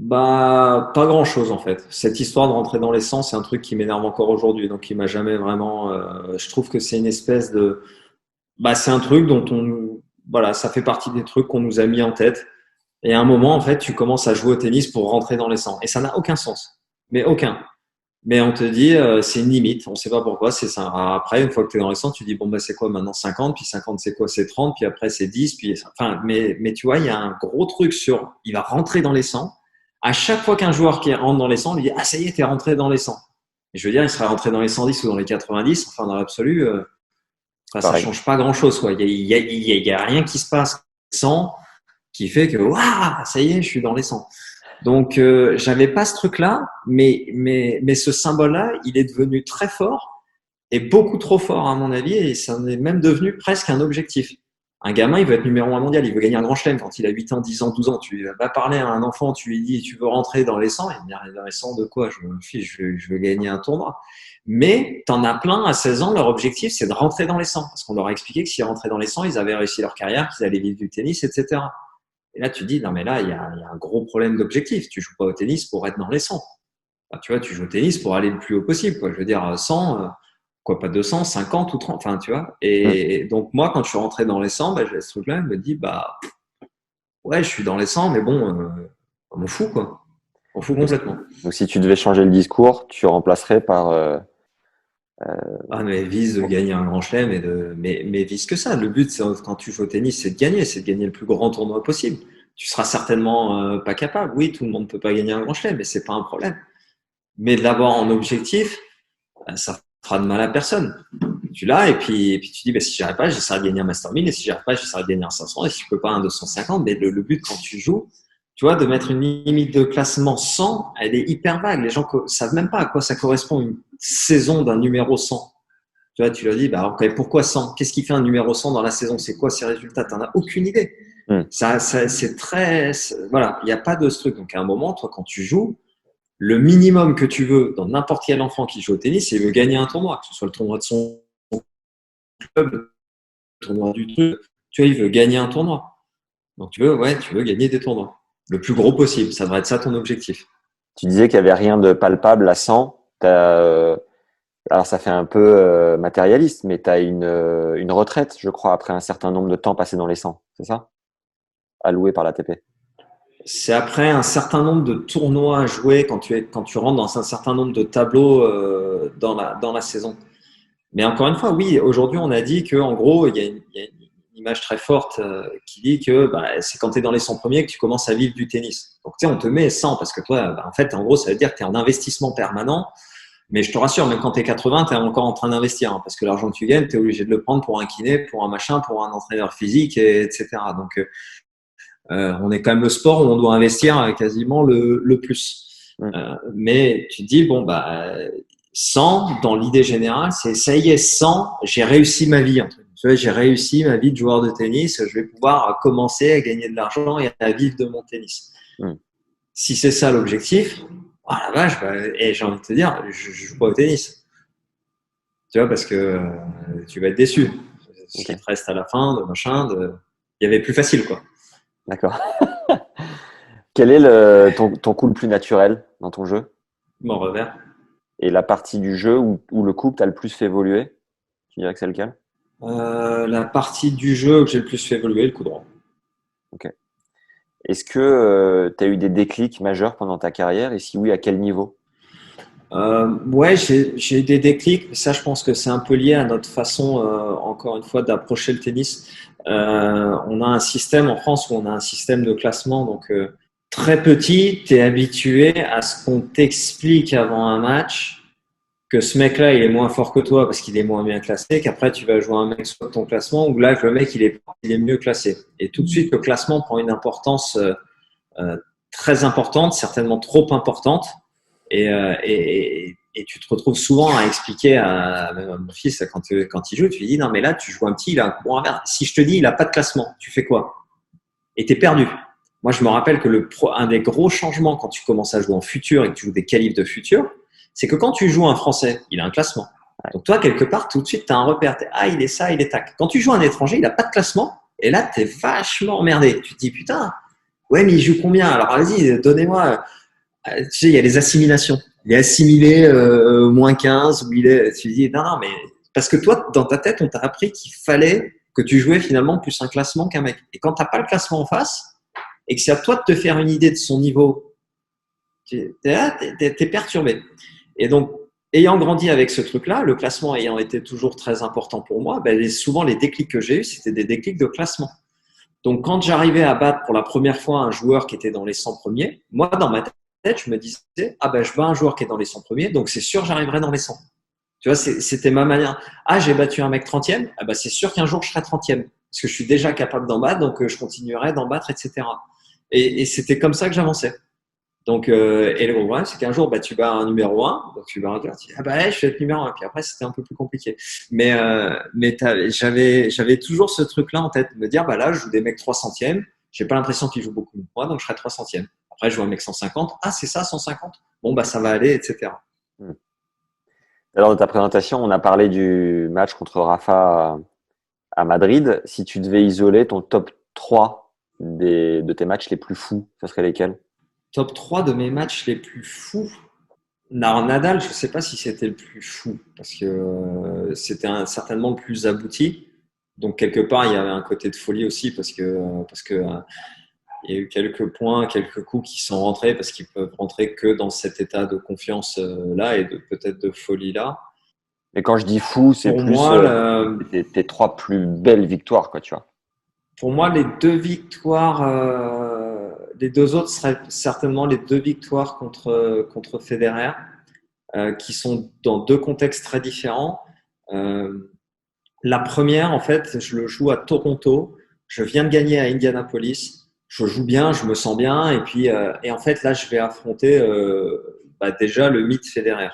Pas grand-chose en fait. Cette histoire de rentrer dans les 100, c'est un truc qui m'énerve encore aujourd'hui. Donc, il m'a jamais vraiment. Je trouve que c'est une espèce de. C'est un truc dont voilà, ça fait partie des trucs qu'on nous a mis en tête. Et à un moment, en fait, tu commences à jouer au tennis pour rentrer dans les 100. Et ça n'a aucun sens. Mais aucun. Mais on te dit, c'est une limite. On ne sait pas pourquoi. C'est ça. Après, une fois que tu es dans les 100, tu dis, bon, c'est quoi maintenant 50, puis 50, c'est quoi? C'est 30, puis après, c'est 10. Mais tu vois, il y a un gros truc il va rentrer dans les 100. À chaque fois qu'un joueur qui rentre dans les 100, lui dit, ah, ça y est, t'es rentré dans les 100. Et je veux dire, il serait rentré dans les 110 ou dans les 90. Enfin, dans l'absolu, ça Pareil. change pas grand-chose, quoi. Il y a rien qui se passe 100 qui fait que waouh, ça y est, je suis dans les 100. Donc j'avais pas ce truc-là, mais ce symbole-là, il est devenu très fort et beaucoup trop fort à mon avis, et ça en est même devenu presque un objectif. Un gamin, il veut être numéro 1 mondial, il veut gagner un grand chelem quand il a 8 ans, 10 ans, 12 ans. Tu vas parler à un enfant, tu lui dis tu veux rentrer dans les 100, il me dit dans les 100 de quoi? Je me fiche, je veux gagner un tournoi. Mais t'en as plein à 16 ans, leur objectif c'est de rentrer dans les 100 parce qu'on leur a expliqué que s'ils rentraient dans les 100, ils avaient réussi leur carrière, qu'ils allaient vivre du tennis, etc. Et là, tu te dis, non, mais là, il y a un gros problème d'objectif. Tu joues pas au tennis pour être dans les 100. Enfin, tu vois, tu joues au tennis pour aller le plus haut possible, quoi. Je veux dire, 100, quoi, pas 200, 50 ou 30, enfin, tu vois. Hmm. Et donc, moi, quand je suis rentré dans les 100, j'ai ce truc-là, je me dis, ouais, je suis dans les 100, mais bon, on m'en fout, quoi. On m'en fout Donc, complètement. donc, si tu devais changer le discours, tu remplacerais par Ah, mais vise de gagner un grand chelem mais vise que ça. Le but, quand tu joues au tennis, c'est de gagner le plus grand tournoi possible. Tu seras certainement pas capable. Oui, tout le monde ne peut pas gagner un grand chelem, mais c'est pas un problème. Mais de l'avoir en objectif, ça fera de mal à personne. Tu l'as, et puis tu dis, bah, si j'y arrive pas, j'essaierai de gagner un Master 1000, et si j'y arrive pas, j'essaierai de gagner un 500, et si je peux pas un 250, mais le but quand tu joues, tu vois, de mettre une limite de classement 100, elle est hyper vague. Les gens savent même pas à quoi ça correspond une saison d'un numéro 100. Tu vois, tu leur dis, bah, okay, pourquoi 100? Qu'est-ce qui fait un numéro 100 dans la saison? C'est quoi ses résultats? T'en as aucune idée. C'est très, voilà, il n'y a pas de ce truc. Donc, à un moment, toi, quand tu joues, le minimum que tu veux dans n'importe quel enfant qui joue au tennis, c'est de gagner un tournoi, que ce soit le tournoi de son club, le tournoi du truc. Tu vois, il veut gagner un tournoi. Donc, tu veux gagner des tournois. Le plus gros possible. Ça devrait être ça ton objectif. Tu disais qu'il n'y avait rien de palpable à 100. Alors, ça fait un peu matérialiste, mais tu as une retraite, je crois, après un certain nombre de temps passé dans les 100. C'est ça? Alloué par l'ATP. C'est après un certain nombre de tournois à jouer quand tu rentres dans un certain nombre de tableaux dans la saison. Mais encore une fois, oui, aujourd'hui, on a dit qu'en gros, il y a une image très forte qui dit que c'est quand tu es dans les 100 premiers que tu commences à vivre du tennis. Donc, tu sais, on te met 100 parce que toi, en fait, en gros, ça veut dire que tu es en investissement permanent. Mais je te rassure, même quand tu es 80, tu es encore en train d'investir. Hein, parce que l'argent que tu gagnes, tu es obligé de le prendre pour un kiné, pour un machin, pour un entraîneur physique, etc. Donc, on est quand même le sport où on doit investir quasiment le plus. Mais tu te dis, bon, 100, dans l'idée générale, c'est ça y est, 100, j'ai réussi ma vie. Tu vois, j'ai réussi ma vie de joueur de tennis, je vais pouvoir commencer à gagner de l'argent et à vivre de mon tennis. Si c'est ça l'objectif, oh la vache, et j'ai envie de te dire, je joue pas au tennis. Tu vois, parce que tu vas être déçu. Ce qui te reste à la fin, il y avait plus facile, quoi. D'accord. Quel est ton coup le plus naturel dans ton jeu? Mon revers. Et la partie du jeu où le coup que tu as le plus fait évoluer, tu dirais que c'est lequel? La partie du jeu que j'ai le plus fait évoluer, le coup droit. Ok. Est-ce que tu as eu des déclics majeurs pendant ta carrière? Et si oui, à quel niveau? Ouais, j'ai eu des déclics, mais ça, je pense que c'est un peu lié à notre façon, encore une fois, d'approcher le tennis. On a un système en France où on a un système de classement, donc très petit, tu es habitué à ce qu'on t'explique avant un match que ce mec-là, il est moins fort que toi parce qu'il est moins bien classé, qu'après tu vas jouer un mec sur ton classement où là, le mec, il est mieux classé. Et tout de suite, le classement prend une importance très importante, certainement trop importante. Et tu te retrouves souvent à expliquer même à mon fils quand il joue, tu lui dis non mais là tu joues un petit, il a un bon revers. Si je te dis il a pas de classement, tu fais quoi? Et t'es perdu. Moi je me rappelle que un des gros changements quand tu commences à jouer en futur et que tu joues des qualifs de futur, c'est que quand tu joues un Français, il a un classement. Donc toi quelque part tout de suite tu as un repère. Ah il est ça, il est tac. Quand tu joues un étranger, il a pas de classement et là t'es vachement emmerdé. Tu te dis putain, ouais mais il joue combien? Alors vas-y donnez-moi. Tu sais, il y a les assimilations. Il est assimilé moins 15 ou il est. Tu dis non, mais parce que toi, dans ta tête, on t'a appris qu'il fallait que tu jouais finalement plus un classement qu'un mec. Et quand t'as pas le classement en face et que c'est à toi de te faire une idée de son niveau, t'es perturbé. Et donc, ayant grandi avec ce truc-là, le classement ayant été toujours très important pour moi, souvent les déclics que j'ai eus, c'était des déclics de classement. Donc, quand j'arrivais à battre pour la première fois un joueur qui était dans les 100 premiers, moi, dans ma tête, je me disais, je bats un joueur qui est dans les 100 premiers, donc c'est sûr, j'arriverai dans les 100. Tu vois, c'était ma manière. Ah, j'ai battu un mec 30e, c'est sûr qu'un jour, je serai 30e, parce que je suis déjà capable d'en battre, donc je continuerai d'en battre, etc. Et c'était comme ça que j'avançais. Donc, et le gros problème, c'est qu'un jour, tu bats un numéro 1, donc tu bats un joueur, tu dis, je vais être numéro 1, puis après, c'était un peu plus compliqué. Mais j'avais toujours ce truc-là en tête, de me dire, là, je joue des mecs 300e, j'ai pas l'impression qu'ils jouent beaucoup de moi, donc je serai 300e. Après, je joue un mec 150, c'est ça, 150? Bon, ça va aller, etc. Lors de ta présentation, on a parlé du match contre Rafa à Madrid. Si tu devais isoler ton top 3 de tes matchs les plus fous, ce serait lesquels? Top 3 de mes matchs les plus fous? Alors, Nadal, je ne sais pas si c'était le plus fou, parce que c'était certainement le plus abouti. Donc, quelque part, il y avait un côté de folie aussi, parce que il y a eu quelques points, quelques coups qui sont rentrés, parce qu'ils peuvent rentrer que dans cet état de confiance là et peut-être de folie là. Mais quand je dis fou, c'est pour plus moi, tes 3 plus belles victoires, quoi, tu vois. Pour moi, les 2 victoires, les 2 autres seraient certainement les 2 victoires contre Federer. qui sont dans deux contextes très différents. La première, en fait, je le joue à Toronto. Je viens de gagner à Indianapolis. Je joue bien, je me sens bien. Et puis, et en fait, là, je vais affronter déjà le mythe Federer.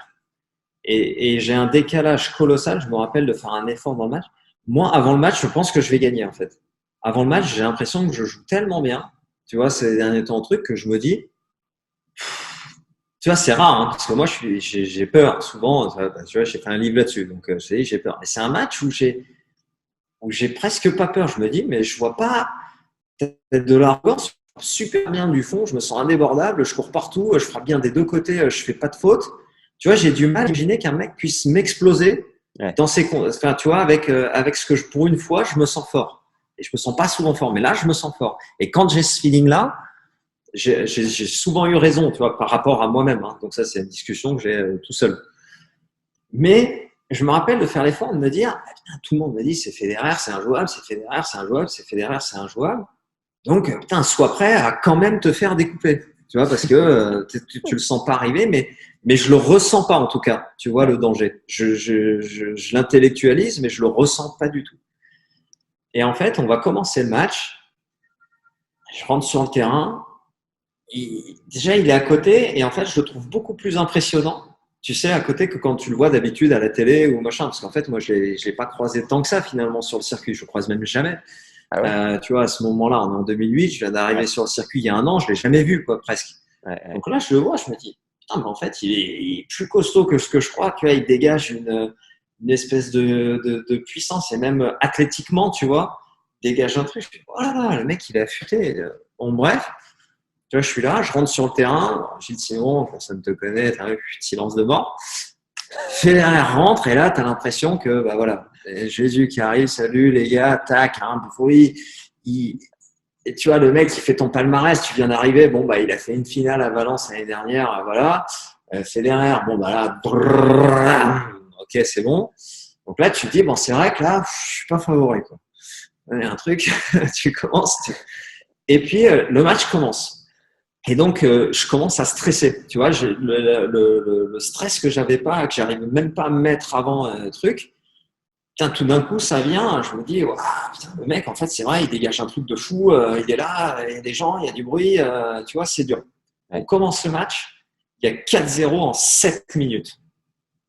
Et j'ai un décalage colossal. Je me rappelle de faire un effort dans le match. Moi, avant le match, je pense que je vais gagner, en fait. Avant le match, j'ai l'impression que je joue tellement bien. Tu vois, ces derniers temps, truc que je me dis, tu vois, c'est rare, hein, parce que moi, j'ai peur. Souvent, tu vois, j'ai fait un livre là-dessus. Donc, je te dis, j'ai peur. Et c'est un match où j'ai presque pas peur. Je me dis, mais je vois pas de l'arrogance super bien du fond. Je me sens indébordable. Je cours partout. Je frappe bien des deux côtés. Je fais pas de faute. Tu vois, j'ai du mal à imaginer qu'un mec puisse m'exploser dans enfin, tu vois, avec ce que pour une fois, je me sens fort. Et je me sens pas souvent fort, mais là, je me sens fort. Et quand j'ai ce feeling-là, j'ai souvent eu raison, tu vois, par rapport à moi-même. Hein. Donc ça, c'est une discussion que j'ai tout seul. Mais je me rappelle de faire l'effort de me dire, ah, putain, tout le monde me dit c'est Federer, c'est injouable, c'est Federer, c'est injouable, c'est Federer, c'est injouable. Donc, putain, sois prêt à quand même te faire découper. Tu vois, parce que tu le sens pas arriver, mais je le ressens pas en tout cas. Tu vois le danger. Je l'intellectualise, mais je le ressens pas du tout. Et en fait, on va commencer le match. Je rentre sur le terrain. Déjà, il est à côté, et en fait, je le trouve beaucoup plus impressionnant. Tu sais, à côté que quand tu le vois d'habitude à la télé ou machin, parce qu'en fait, moi, je l'ai pas croisé tant que ça finalement sur le circuit. Je le croise même jamais. Ah ouais. Tu vois, à ce moment-là, on est en 2008, je viens d'arriver sur le circuit il y a un an, je l'ai jamais vu, quoi, presque. Donc là, je le vois, je me dis, putain, mais en fait, il est plus costaud que ce que je crois. Tu vois, il dégage une espèce de puissance, et même athlétiquement, tu vois, il dégage un truc. Je me dis, oh là là, le mec, il est affûté. Bon, bref. Tu vois, je suis là, je rentre sur le terrain. Gilles Simon, personne ne te connaît, t'as vu, silence de mort. Federer rentre et là, tu as l'impression que, bah voilà, Jésus qui arrive, salut les gars, tac, un bruit. Et tu vois, le mec qui fait ton palmarès, tu viens d'arriver, bon, bah, il a fait une finale à Valence l'année dernière, voilà. Federer, bon, bah là, brrr, ok, c'est bon. Donc là, tu te dis, bon, c'est vrai que là, je suis pas favori, quoi. Il y a un truc, tu commences. Et puis, le match commence. Et donc, je commence à stresser. Tu vois, le stress que j'avais pas, que j'arrive même pas à me mettre avant un truc. Putain, tout d'un coup, ça vient. Je me dis, wow, putain, le mec, en fait, c'est vrai, il dégage un truc de fou. Il est là, il y a des gens, il y a du bruit. Tu vois, c'est dur. On commence le match. Il y a 4-0 en 7 minutes.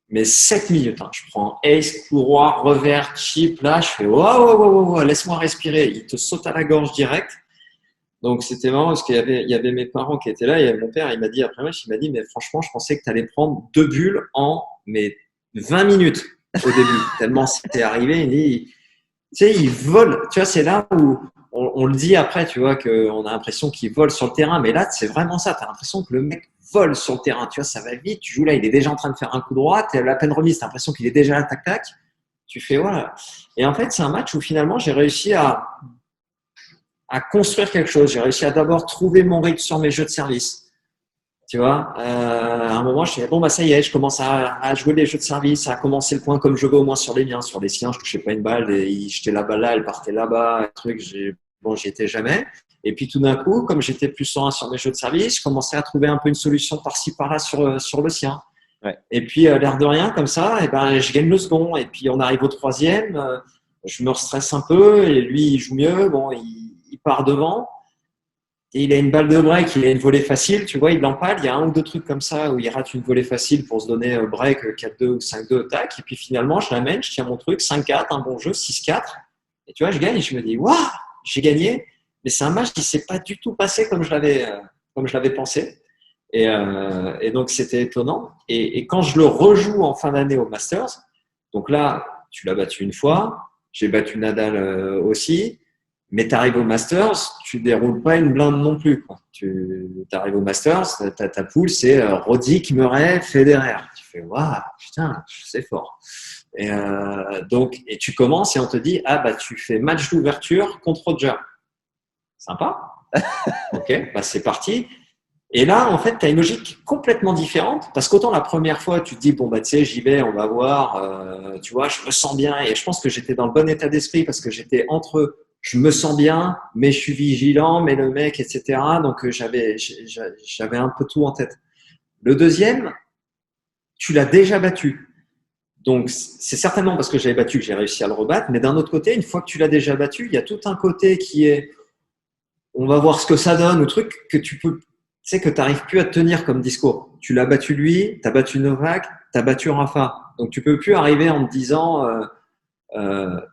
Mais 7 minutes. Hein. Je prends ace, couloir, revers, chip. Là, je fais, wow, laisse-moi respirer. Il te saute à la gorge direct. Donc, c'était marrant parce qu'il y avait mes parents qui étaient là et mon père, il m'a dit après le match, il m'a dit, mais franchement, je pensais que tu allais prendre 2 bulles en 20 minutes au début. Tellement c'était arrivé. Il dit, tu sais, il vole. Tu vois, c'est là où on le dit après, tu vois, qu'on a l'impression qu'il vole sur le terrain. Mais là, c'est vraiment ça. Tu as l'impression que le mec vole sur le terrain. Tu vois, ça va vite. Tu joues là, il est déjà en train de faire un coup droit. Tu es à la peine remise. Tu as l'impression qu'il est déjà là, tac, tac. Tu fais, voilà. Et en fait, c'est un match où finalement, j'ai réussi à construire quelque chose. J'ai réussi à d'abord trouver mon rythme sur mes jeux de service. Tu vois, à un moment, je fais bon, bah ça y est, je commence à jouer les jeux de service, à commencer le point comme je veux, au moins sur les miens. Sur les siens, je touchais pas une balle, et il jetait la balle là, elle partait là-bas, un truc, j'y étais jamais. Et puis tout d'un coup, comme j'étais plus serein sur mes jeux de service, je commençais à trouver un peu une solution par-ci, par-là sur le sien. Ouais. Et puis, l'air de rien, comme ça, et ben, je gagne le second. Et puis, on arrive au troisième, je me restresse un peu, et lui, il joue mieux. Bon, il part devant. Et il a une balle de break, il a une volée facile, tu vois, il l'empale. Il y a un ou deux trucs comme ça où il rate une volée facile pour se donner break 4-2 ou 5-2, tac. Et puis finalement, je l'amène, je tiens mon truc, 5-4, un bon jeu, 6-4. Et tu vois, je gagne et je me dis, waouh, j'ai gagné. Mais c'est un match qui s'est pas du tout passé comme je l'avais pensé. Et donc, c'était étonnant. Et quand je le rejoue en fin d'année au Masters, donc là, tu l'as battu une fois, j'ai battu Nadal aussi. Mais tu arrives au Masters, tu déroules pas une blinde non plus. Tu arrives au Masters, ta poule, c'est Roddick, Murray, Federer. Tu fais, waouh, putain, c'est fort. Et tu commences et on te dit, ah bah tu fais match d'ouverture contre Roger. Sympa. Ok, bah c'est parti. Et là, en fait, tu as une logique complètement différente parce qu'autant la première fois, tu te dis, bon, bah, tu sais, j'y vais, on va voir, tu vois, je me sens bien. Et je pense que j'étais dans le bon état d'esprit parce que j'étais entre je me sens bien, mais je suis vigilant, mais le mec, etc. Donc, j'avais un peu tout en tête. Le deuxième, tu l'as déjà battu. Donc, c'est certainement parce que j'avais battu que j'ai réussi à le rebattre. Mais d'un autre côté, une fois que tu l'as déjà battu, il y a tout un côté qui est, on va voir ce que ça donne, ou truc que tu sais que tu n'arrives plus à tenir comme discours. Tu l'as battu lui, tu as battu Novak, tu as battu Rafa. Donc, tu peux plus arriver en te disant,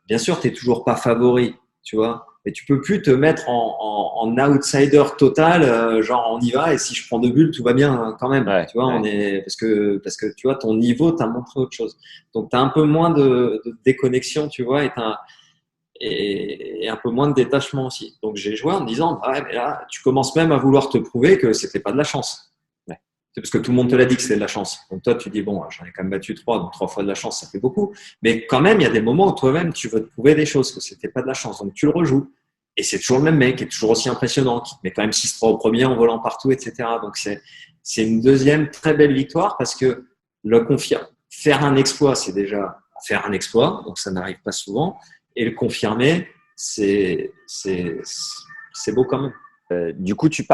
bien sûr, tu n'es toujours pas favori, tu vois. Mais tu peux plus te mettre en outsider total, genre on y va et si je prends 2 bulles, tout va bien quand même. Ouais, Tu vois, ouais. on est parce que tu vois ton niveau t'a montré autre chose. Donc tu as un peu moins de déconnexion, tu vois, et un peu moins de détachement aussi. Donc j'ai joué en me disant, ouais, mais là, tu commences même à vouloir te prouver que c'était pas de la chance. Ouais. C'est parce que tout le monde te l'a dit que c'était de la chance. Donc toi, tu dis, bon, j'en ai quand même battu 3, donc 3 fois de la chance, ça fait beaucoup. Mais quand même, il y a des moments où toi-même, tu veux te prouver des choses, que c'était pas de la chance. Donc tu le rejoues. Et c'est toujours le même mec, qui est toujours aussi impressionnant, qui te met quand même 6-3 au premier en volant partout, etc. Donc c'est une deuxième très belle victoire parce que le confirme. Faire un exploit, c'est déjà faire un exploit, donc ça n'arrive pas souvent. Et le confirmer, c'est beau quand même. Du coup, tu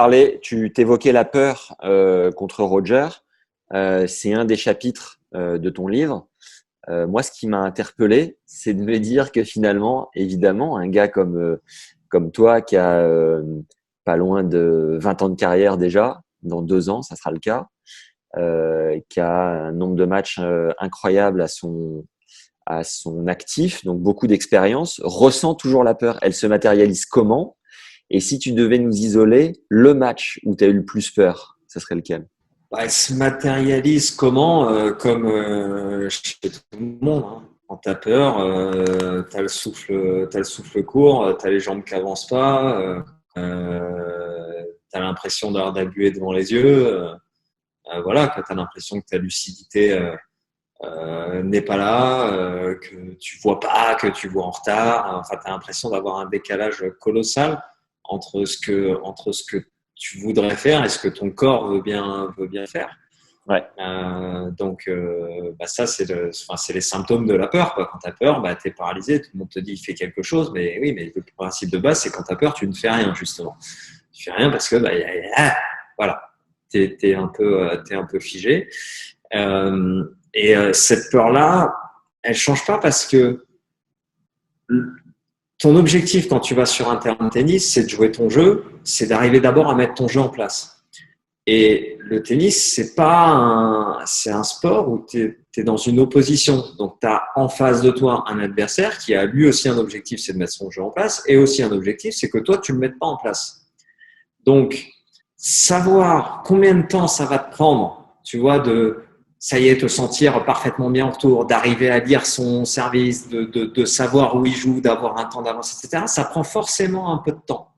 t'évoquais la peur contre Roger. C'est un des chapitres de ton livre. Moi, ce qui m'a interpellé, c'est de me dire que finalement, évidemment, un gars comme toi qui a pas loin de 20 ans de carrière déjà, dans 2 ans, ça sera le cas, qui a un nombre de matchs incroyable à son actif, donc beaucoup d'expérience, ressent toujours la peur. Elle se matérialise comment? Et si tu devais nous isoler, le match où tu as eu le plus peur, ça serait lequel? Bah, elle se matérialise comment comme chez tout le monde. Hein. Quand tu as peur, tu as le souffle court, tu as les jambes qui avancent pas, tu as l'impression d'avoir de la buée devant les yeux. Voilà, quand tu as l'impression que ta lucidité n'est pas là, que tu vois pas, que tu vois en retard. Enfin, tu as l'impression d'avoir un décalage colossal entre ce que tu voudrais faire et ce que ton corps veut bien faire. Ouais. Bah ça, c'est les symptômes de la peur. Quoi. Quand tu as peur, bah, tu es paralysé. Tout le monde te dit, il fait quelque chose. Mais oui, mais le principe de base, c'est quand tu as peur, tu ne fais rien, justement. Tu fais rien parce que, bah, voilà, tu es un peu figé. Cette peur-là, elle change pas parce que ton objectif quand tu vas sur un terrain de tennis, c'est de jouer ton jeu, c'est d'arriver d'abord à mettre ton jeu en place. Et le tennis, c'est un sport où tu es dans une opposition. Donc, tu as en face de toi un adversaire qui a lui aussi un objectif, c'est de mettre son jeu en place, et aussi un objectif, c'est que toi, tu ne le mettes pas en place. Donc, savoir combien de temps ça va te prendre, tu vois, ça y est, te sentir parfaitement bien en retour, d'arriver à lire son service, de savoir où il joue, d'avoir un temps d'avance, etc., ça prend forcément un peu de temps.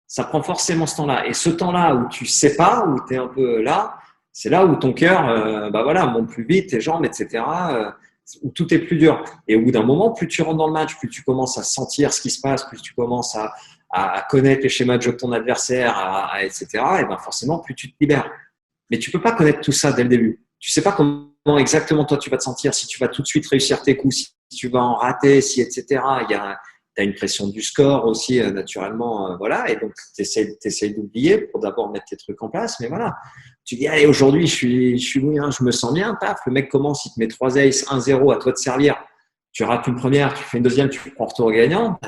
Ça prend forcément ce temps-là. Et ce temps-là où tu sais pas, où tu es un peu là, c'est là où ton cœur bah voilà, monte plus vite, tes jambes, etc., où tout est plus dur. Et au bout d'un moment, plus tu rentres dans le match, plus tu commences à sentir ce qui se passe, plus tu commences à connaître les schémas de jeu de ton adversaire, etc., et ben forcément, plus tu te libères. Mais tu peux pas connaître tout ça dès le début. Tu sais pas comment exactement toi tu vas te sentir, si tu vas tout de suite réussir tes coups, si tu vas en rater, si etc. Tu as une pression du score aussi, naturellement, voilà. Et donc, tu essaies d'oublier pour d'abord mettre tes trucs en place. Mais voilà, tu dis, allez, aujourd'hui, je suis bien, je me sens bien. Paf, le mec commence, il te met 3 aces, 1-0, à toi de servir. Tu rates une première, tu fais une deuxième, tu prends retour gagnant.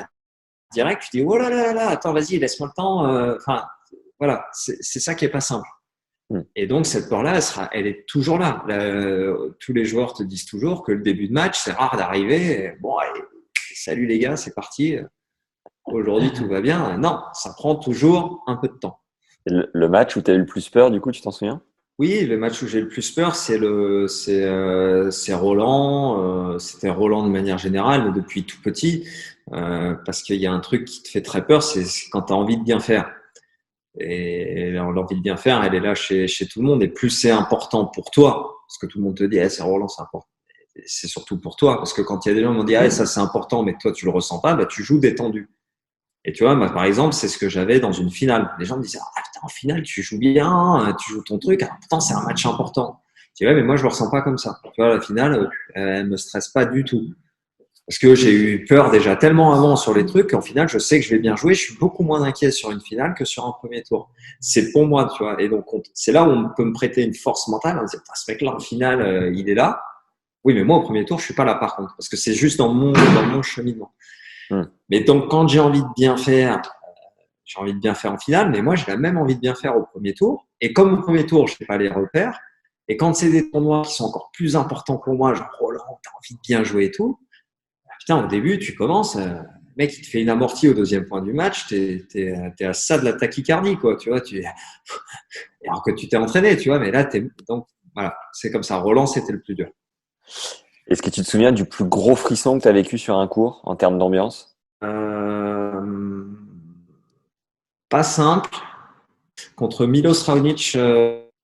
Direct, tu dis, oh là là là là, attends, vas-y, laisse-moi le temps. Enfin, voilà, c'est ça qui est pas simple. Et donc, cette peur-là, elle est toujours là. Tous les joueurs te disent toujours que le début de match, c'est rare d'arriver. Bon, allez, salut les gars, c'est parti. Aujourd'hui, tout va bien. Non, ça prend toujours un peu de temps. Le match où tu as eu le plus peur, du coup, tu t'en souviens? Oui, le match où j'ai le plus peur, c'est Roland. C'était Roland de manière générale, mais depuis tout petit. Parce qu'il y a un truc qui te fait très peur, c'est quand tu as envie de bien faire. Et l'envie de bien faire, elle est là chez tout le monde. Et plus c'est important pour toi, parce que tout le monde te dit, c'est Roland, c'est important. C'est surtout pour toi, parce que quand il y a des gens qui m'ont dit, ça c'est important, mais toi tu le ressens pas, bah tu joues détendu. Et tu vois, moi, par exemple, c'est ce que j'avais dans une finale. Les gens me disaient, putain, en finale, tu joues bien, tu joues ton truc, pourtant c'est un match important. Je dis, ouais, mais moi je le ressens pas comme ça. Tu vois, la finale, elle me stresse pas du tout. Parce que j'ai eu peur déjà tellement avant sur les trucs qu'en final, je sais que je vais bien jouer. Je suis beaucoup moins inquiet sur une finale que sur un premier tour. C'est pour moi, tu vois. Et donc, c'est là où on peut me prêter une force mentale. On se dit, ce mec-là, en finale, il est là. Oui, mais moi, au premier tour, je suis pas là, par contre. Parce que c'est juste dans mon cheminement. Mais donc, quand j'ai envie de bien faire en finale, mais moi, j'ai la même envie de bien faire au premier tour. Et comme au premier tour, je n'ai pas les repères, et quand c'est des tournois qui sont encore plus importants pour moi, genre Roland, tu as envie de bien jouer et tout, putain, au début, tu commences, le mec, il te fait une amortie au deuxième point du match, t'es à ça de la tachycardie, quoi, tu vois, alors que tu t'es entraîné, tu vois, mais là, donc, voilà, c'est comme ça. Roland, c'était le plus dur. Est-ce que tu te souviens du plus gros frisson que tu as vécu sur un cours en termes d'ambiance? Pas simple. Contre Milos Raonic,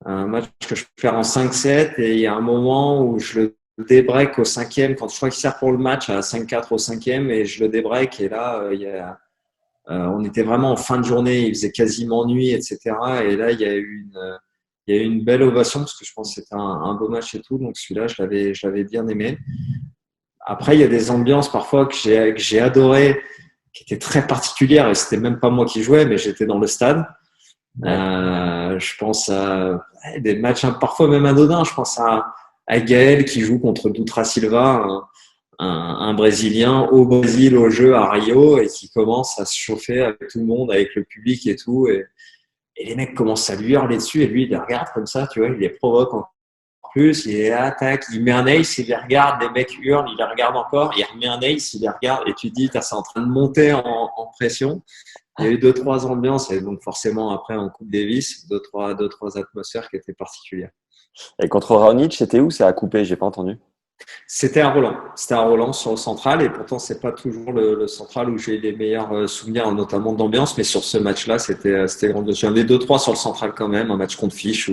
un match que je perds en 5-7 et il y a un moment où je le débreak au cinquième, quand je crois qu'il sert pour le match à 5-4 au cinquième et je le débreak et là, on était vraiment en fin de journée, il faisait quasiment nuit, etc. Et là, il y a eu une belle ovation parce que je pense que c'était un beau match et tout, donc celui-là, je l'avais bien aimé. Après, il y a des ambiances parfois que j'ai adorées, qui étaient très particulières et c'était même pas moi qui jouais, mais j'étais dans le stade. Je pense à des matchs parfois même anodins. Je pense à Gaël qui joue contre Dutra Silva, un Brésilien au Brésil au jeu à Rio et qui commence à se chauffer avec tout le monde, avec le public et tout. Et les mecs commencent à lui hurler dessus et lui il les regarde comme ça, tu vois, il les provoque encore plus, il attaque, il met un ace, il les regarde, les mecs hurlent, il les regarde encore, il remet un ace, il les regarde et tu te dis, c'est en train de monter en pression. Il y a eu 2-3 ambiances et donc forcément après en Coupe Davis, deux, trois atmosphères qui étaient particulières. Et contre Raonic, c'était où? Ça a coupé, j'ai pas entendu. C'était à Roland. C'était à Roland sur le central et pourtant c'est pas toujours le central où j'ai les meilleurs souvenirs, notamment d'ambiance, mais sur ce match-là, c'était grand. J'en ai 2-3 sur le central quand même, un match contre Fiche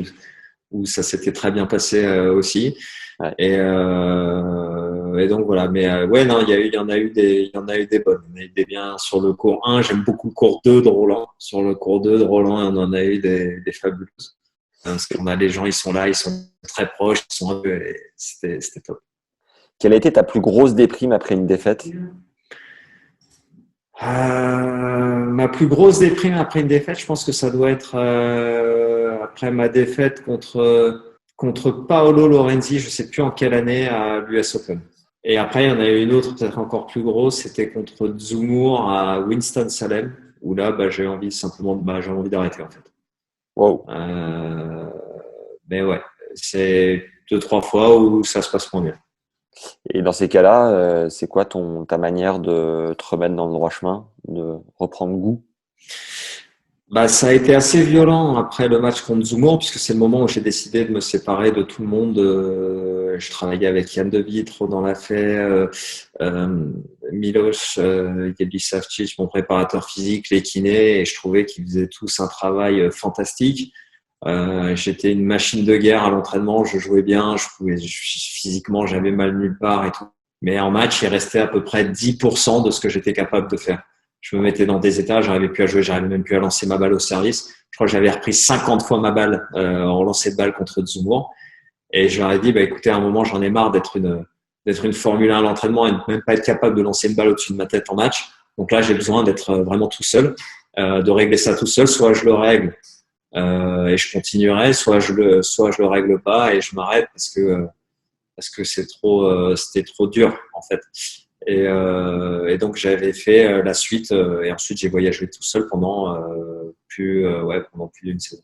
où ça s'était très bien passé aussi. Ouais. Et donc voilà. Mais ouais, non, il y en a eu des bonnes. Il y en a eu des biens sur le cours 1. J'aime beaucoup le cours 2 de Roland. Sur le cours 2 de Roland, on en a eu des fabuleuses. Parce qu'on a les gens, ils sont là, ils sont très proches, ils sont et c'était top. Quelle a été ta plus grosse déprime après une défaite? Ma plus grosse déprime après une défaite, je pense que ça doit être après ma défaite contre Paolo Lorenzi, je sais plus en quelle année à l'US Open. Et après, il y en a eu une autre peut-être encore plus grosse, c'était contre Zumur à Winston-Salem, où là, j'ai envie d'arrêter en fait. Wow. Mais ouais, c'est 2-3 fois où ça se passe moins bien. Et dans ces cas-là, c'est quoi ta manière de te remettre dans le droit chemin, de reprendre goût? Ça a été assez violent après le match contre Zumur, puisque c'est le moment où j'ai décidé de me séparer de tout le monde. Je travaillais avec Yann De Vitre dans l'affaire, Miloš Jedlisavcic, mon préparateur physique, les kinés, et je trouvais qu'ils faisaient tous un travail fantastique. J'étais une machine de guerre à l'entraînement, je jouais bien, physiquement, j'avais mal nulle part et tout. Mais en match, il restait à peu près 10% de ce que j'étais capable de faire. Je me mettais dans des états, j'arrivais plus à jouer, j'arrivais même plus à lancer ma balle au service. Je crois que j'avais repris 50 fois ma balle en lancer de balle contre Zumur. Et je leur ai dit, écoutez, à un moment, j'en ai marre d'être une Formule 1 à l'entraînement et de même pas être capable de lancer une balle au-dessus de ma tête en match. Donc là, j'ai besoin d'être vraiment tout seul, de régler ça tout seul. Soit je le règle et je continuerai, soit je le règle pas et je m'arrête parce que c'était trop dur en fait. Et donc j'avais fait la suite et ensuite j'ai voyagé tout seul pendant plus d'une saison.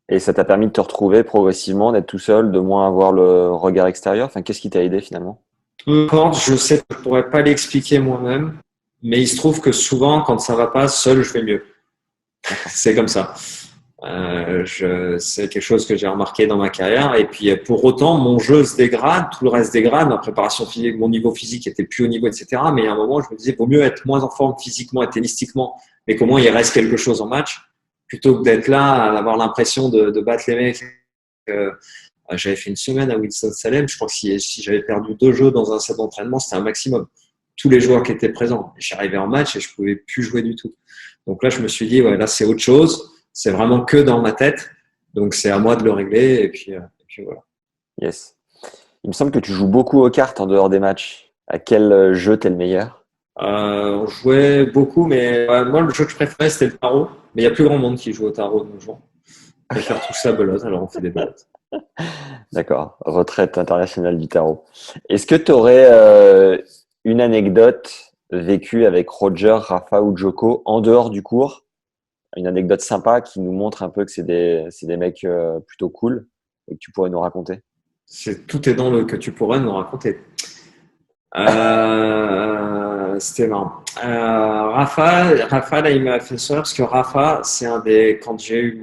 Et ça t'a permis de te retrouver progressivement, d'être tout seul, de moins avoir le regard extérieur. Enfin, qu'est-ce qui t'a aidé finalement? Je sais que je pourrais pas l'expliquer moi-même, mais il se trouve que souvent quand ça va pas, seul je vais mieux. C'est comme ça. C'est quelque chose que j'ai remarqué dans ma carrière. Et puis, pour autant, mon jeu se dégrade, tout le reste dégrade. Ma préparation physique, mon niveau physique était plus au niveau, etc. Mais il y a un moment, je me disais, vaut mieux être moins en forme physiquement et tennistiquement, mais qu'au moins il reste quelque chose en match, plutôt que d'être là, à avoir l'impression de battre les mecs. J'avais fait une semaine à Winston-Salem. Je crois que si j'avais perdu 2 jeux dans un set d'entraînement, c'était un maximum. Tous les joueurs qui étaient présents. J'arrivais en match et je pouvais plus jouer du tout. Donc là, je me suis dit, ouais, là, c'est autre chose. C'est vraiment que dans ma tête. Donc, c'est à moi de le régler. Et puis voilà. Yes. Il me semble que tu joues beaucoup aux cartes en dehors des matchs. À quel jeu t'es le meilleur? On jouait beaucoup, mais moi, le jeu que je préférais, c'était le tarot. Mais il y a plus grand monde qui joue au tarot de nos jours. On préfère tous la belote, alors on fait des belotes. D'accord, retraite internationale du tarot. Est-ce que tu aurais une anecdote vécue avec Roger, Rafa ou Joko en dehors du cours? Une anecdote sympa qui nous montre un peu que c'est des mecs plutôt cool et que tu pourrais nous raconter? Tout est dans le que tu pourrais nous raconter. C'était marrant. Rafa, là, il m'a fait sourire parce que Rafa, c'est quand j'ai eu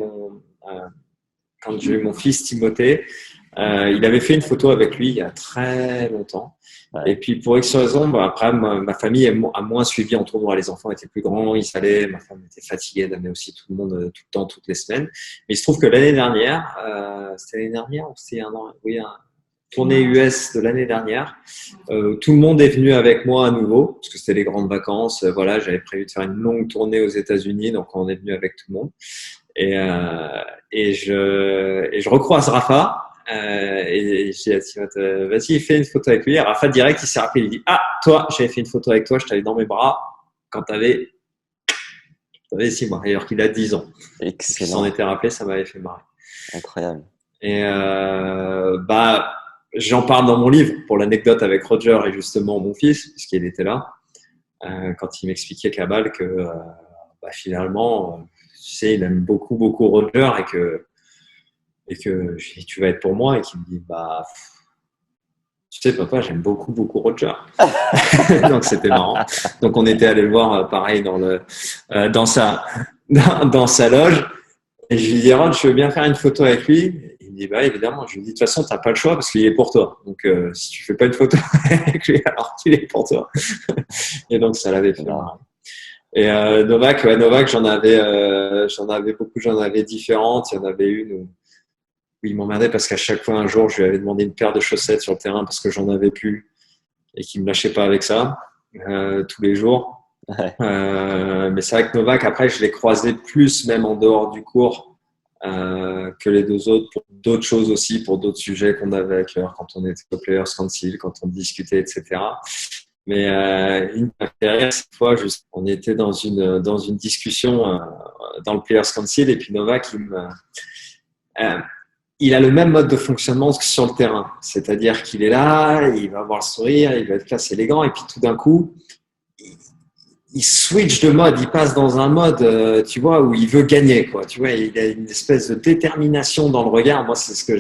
mon fils Timothée, il avait fait une photo avec lui il y a très longtemps. Et Ouais, puis pour X raison, après ma famille a moins suivi en tournoi. Les enfants étaient plus grands, ils allaient. Ma femme était fatiguée d'amener aussi tout le monde tout le temps, toutes les semaines. Mais il se trouve que l'année dernière, c'était l'année dernière ou c'était un an, oui, tournée US de l'année dernière. Tout le monde est venu avec moi à nouveau parce que c'était les grandes vacances. Voilà, j'avais prévu de faire une longue tournée aux États-Unis, donc on est venu avec tout le monde. Et, euh, et je recroise Rafa. Et je dis à Timothée, vas-y, fais une photo avec lui. Et Rafa, direct, il s'est rappelé. Il dit, ah, toi, j'avais fait une photo avec toi, je t'avais dans mes bras quand t'avais 6 mois, alors qu'il a 10 ans. Donc, il s'en excellent, était rappelé, ça m'avait fait marrer. incroyable. Et j'en parle dans mon livre pour l'anecdote avec Roger et justement mon fils, puisqu'il était là, quand il m'expliquait Cabal que finalement, tu sais, il aime beaucoup, beaucoup Roger et que je dis, tu vas être pour moi et qu'il me dit, tu sais, papa, j'aime beaucoup, beaucoup Roger. Donc, c'était marrant. Donc, on était allé le voir, pareil, dans dans sa loge. Et je lui dis, Rod, je veux bien faire une photo avec lui. Il me dit, bah, évidemment. Je lui dis, de toute façon, t'as pas le choix parce qu'il est pour toi. Donc, si tu fais pas une photo avec lui, alors qu'il est pour toi. Et donc, ça l'avait C'est fait marrer. marrant. Et Novak, j'en avais beaucoup, j'en avais différentes. Il y en avait une où il m'emmerdait parce qu'à chaque fois, un jour, je lui avais demandé une paire de chaussettes sur le terrain parce que j'en avais plus et qu'il me lâchait pas avec ça tous les jours. Ouais. Mais c'est vrai que Novak, après, je l'ai croisé plus même en dehors du cours que les deux autres pour d'autres choses aussi, pour d'autres sujets qu'on avait à cœur quand on était au Players Council, quand on discutait, etc. Mais une carrière, cette fois, on était dans une discussion dans le Players Council et puis Novak, euh, il a le même mode de fonctionnement que sur le terrain. C'est-à-dire qu'il est là, il va avoir le sourire, il va être classe élégant et puis tout d'un coup, il switch de mode, il passe dans un mode, tu vois, où il veut gagner, quoi. Tu vois, il a une espèce de détermination dans le regard. Moi, c'est ce que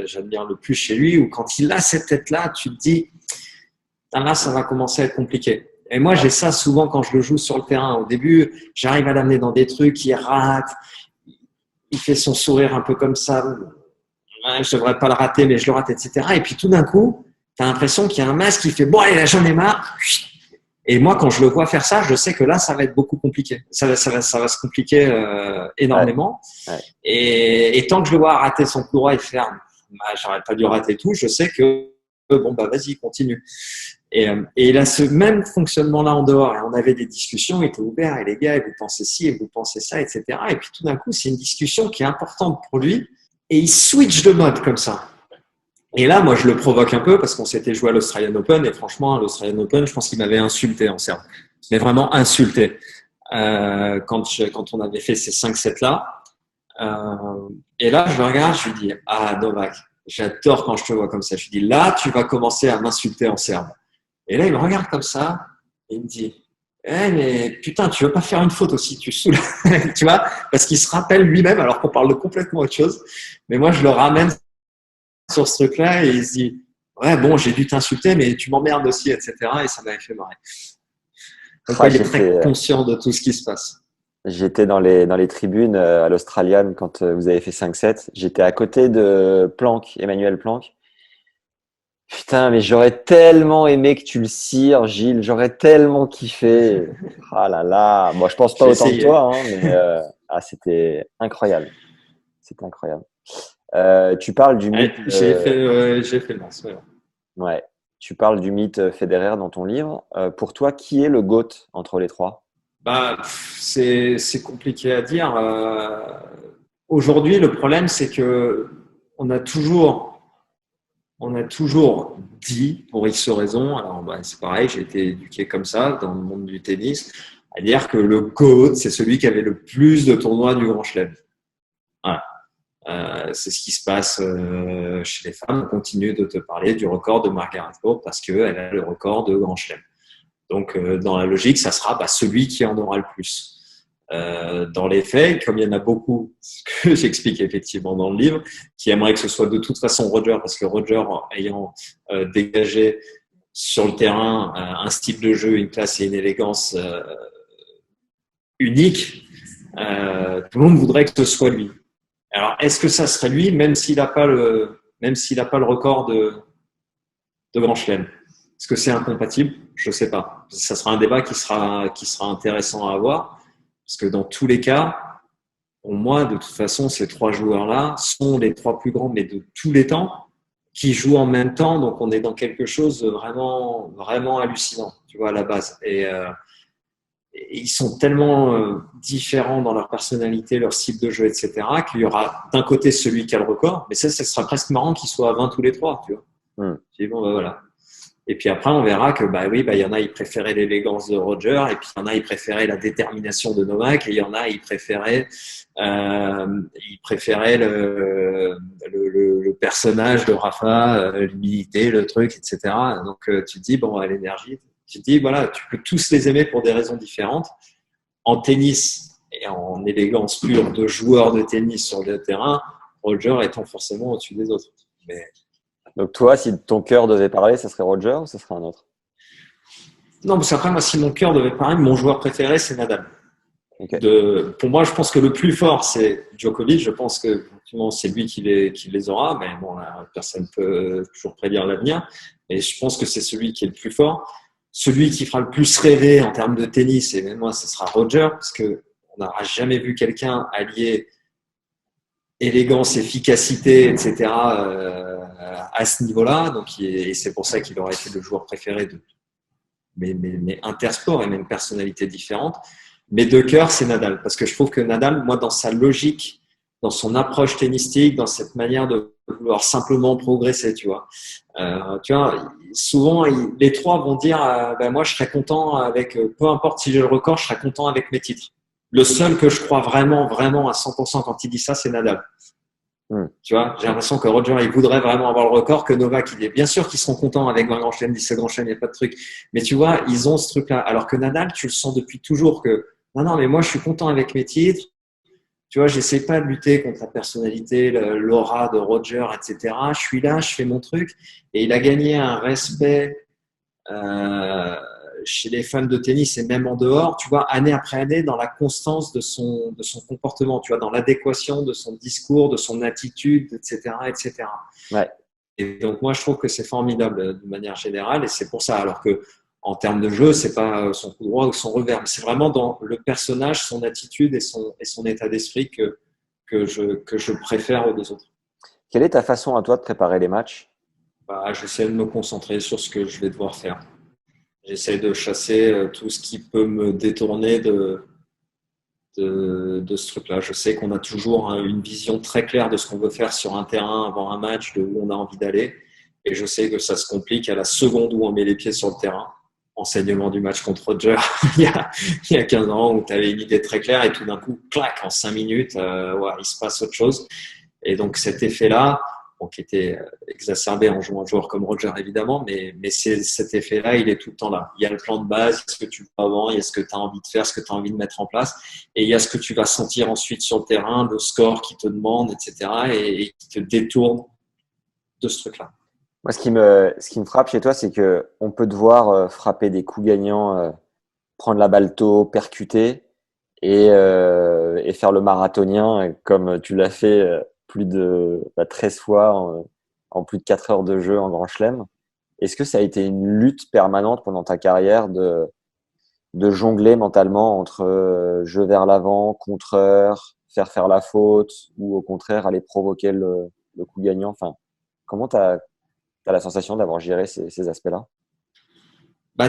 j'admire le plus chez lui, où quand il a cette tête-là, tu te dis, ah, là, ça va commencer à être compliqué. Et moi, j'ai ça souvent quand je le joue sur le terrain. Au début, j'arrive à l'amener dans des trucs, il rate, il fait son sourire un peu comme ça. Ouais, je devrais pas le rater, mais je le rate, etc. Et puis tout d'un coup, tu as l'impression qu'il y a un masque qui fait, bon, allez, là, j'en ai marre. Et moi, quand je le vois faire ça, je sais que là, ça va être beaucoup compliqué. Ça va se compliquer Ouais. énormément. Ouais. Et tant que je le vois rater son coup droit et faire, j'aurais pas dû rater tout, je sais que bon, bah vas-y, continue. Et il a ce même fonctionnement-là en dehors. Et on avait des discussions, il était ouvert, et les gars, et vous pensez ci, et vous pensez ça, etc. Et puis tout d'un coup, c'est une discussion qui est importante pour lui. Et il switch de mode comme ça. Et là, moi, je le provoque un peu parce qu'on s'était joué à l'Australian Open et franchement, à l'Australian Open, je pense qu'il m'avait insulté en serve. Mais vraiment insulté. Quand on avait fait ces 5-7-là. Et là, je le regarde, je lui dis, ah, Novak, j'adore quand je te vois comme ça. Je lui dis, là, tu vas commencer à m'insulter en serbe. Et là, il me regarde comme ça et il me dit, eh, mais putain, tu veux pas faire une faute aussi, tu saoules. Tu vois, parce qu'il se rappelle lui-même alors qu'on parle de complètement autre chose. Mais moi, je le ramène sur ce truc-là et il se dit, ouais, bon, j'ai dû t'insulter, mais tu m'emmerdes aussi, etc. Et ça m'avait fait marrer. Donc, Ah, ouais, il est très conscient de tout ce qui se passe. j'étais dans les tribunes à l'Australian quand vous avez fait 5-7. J'étais à côté de Planck, Emmanuel Planck. Putain, mais j'aurais tellement aimé que tu le cires, Gilles. J'aurais tellement kiffé. Ah là là. Bon, je pense pas J'ai autant que toi, essayé. hein, mais c'était incroyable. C'était incroyable. Tu parles du mythe. J'ai fait le lance. Ouais. Ouais. Tu parles du mythe Federer dans ton livre. Pour toi, qui est le GOAT entre les trois? C'est compliqué à dire. Aujourd'hui, le problème, c'est que on a toujours on a toujours dit, pour X raisons, alors c'est pareil, j'ai été éduqué comme ça dans le monde du tennis, à dire que le GOAT, c'est celui qui avait le plus de tournois du Grand Chelem. Voilà. C'est ce qui se passe chez les femmes. On continue de te parler du record de Margaret Court parce qu'elle a le record de Grand Chelem. Donc, dans la logique, ça sera celui qui en aura le plus. Dans les faits, comme il y en a beaucoup, ce que j'explique effectivement dans le livre, qui aimeraient que ce soit de toute façon Roger, parce que Roger, ayant dégagé sur le terrain un style de jeu, une classe et une élégance unique, tout le monde voudrait que ce soit lui. Alors, est-ce que ça serait lui, même s'il n'a pas le record de Grand Chelem? Est-ce que c'est incompatible? Je ne sais pas. Ça sera un débat qui sera intéressant à avoir. Parce que dans tous les cas, pour moi, de toute façon, ces trois joueurs-là sont les trois plus grands, mais de tous les temps, qui jouent en même temps. Donc, on est dans quelque chose de vraiment, vraiment hallucinant, tu vois, à la base. Et ils sont tellement différents dans leur personnalité, leur style de jeu, etc., qu'il y aura d'un côté celui qui a le record, mais ça sera presque marrant qu'ils soient à 20 tous les trois, tu vois. Tu dis, bon, voilà. Et puis après, on verra que, il y en a, ils préféraient l'élégance de Roger, et puis il y en a, ils préféraient la détermination de Novak, et il y en a, ils préféraient le personnage de Rafa, l'humilité, le truc, etc. Donc, tu te dis, bon, l'énergie, tu te dis, voilà, tu peux tous les aimer pour des raisons différentes. En tennis et en élégance pure de joueurs de tennis sur le terrain, Roger étant forcément au-dessus des autres. Mais donc toi, si ton cœur devait parler, ça serait Roger ou ça serait un autre? non, parce qu'après, moi, si mon cœur devait parler, mon joueur préféré, c'est Nadal. Okay. Pour moi, je pense que le plus fort, c'est Djokovic. Je pense que c'est lui qui les aura. Mais bon, là, personne ne peut toujours prédire l'avenir. Mais je pense que c'est celui qui est le plus fort. Celui qui fera le plus rêver en termes de tennis, et même moi, ce sera Roger, parce qu'on n'aura jamais vu quelqu'un allier élégance, efficacité, etc. À ce niveau-là. Donc, et c'est pour ça qu'il aurait été le joueur préféré de mais intersport et même personnalités différentes. Mais de cœur, c'est Nadal. Parce que je trouve que Nadal, moi, dans sa logique, dans son approche tennistique, dans cette manière de vouloir simplement progresser, tu vois. Souvent, les trois vont dire moi, je serais content avec, peu importe si j'ai le record, je serais content avec mes titres. Le seul que je crois vraiment, vraiment à 100% quand il dit ça, c'est Nadal. Tu vois, j'ai l'impression que Roger, il voudrait vraiment avoir le record, que Novak, il est bien sûr qu'ils seront contents avec 20 Grand Chelem, 17 Grand Chelem, il n'y a pas de truc. Mais tu vois, ils ont ce truc-là. Alors que Nadal, tu le sens depuis toujours que non, mais moi, je suis content avec mes titres. Tu vois, j'essaie pas de lutter contre la personnalité, l'aura de Roger, etc. Je suis là, je fais mon truc. Et il a gagné un respect chez les fans de tennis et même en dehors, tu vois, année après année, dans la constance de son comportement, tu vois, dans l'adéquation de son discours, de son attitude, etc., etc. Ouais. Et donc, moi, je trouve que c'est formidable de manière générale et c'est pour ça. Alors que, en termes de jeu, c'est pas son coup droit ou son revers, mais c'est vraiment dans le personnage, son attitude et son état d'esprit que je préfère aux deux autres. Quelle est ta façon à toi de préparer les matchs? J'essaie de me concentrer sur ce que je vais devoir faire. J'essaie de chasser tout ce qui peut me détourner de ce truc-là. Je sais qu'on a toujours une vision très claire de ce qu'on veut faire sur un terrain avant un match, de où on a envie d'aller. Et je sais que ça se complique à la seconde où on met les pieds sur le terrain. Enseignement du match contre Roger il y a 15 ans où tu avais une idée très claire et tout d'un coup, clac, en 5 minutes, il se passe autre chose. Et donc cet effet-là, qui était exacerbé en jouant un joueur comme Roger évidemment, mais cet effet-là, il est tout le temps là. Il y a le plan de base, il y a ce que tu vois avant, il y a ce que tu as envie de faire, ce que tu as envie de mettre en place, et il y a ce que tu vas sentir ensuite sur le terrain, le score qui te demande, etc., et qui te détourne de ce truc-là. Moi, ce qui me frappe chez toi, c'est que on peut te voir frapper des coups gagnants, prendre la balle tôt, percuter et faire le marathonien comme tu l'as fait plus de 13 fois en plus de 4 heures de jeu en Grand Chelem. Est-ce que ça a été une lutte permanente pendant ta carrière de jongler mentalement entre jeu vers l'avant, contreur, faire la faute ou au contraire aller provoquer le coup gagnant? Enfin, comment tu as la sensation d'avoir géré ces aspects-là?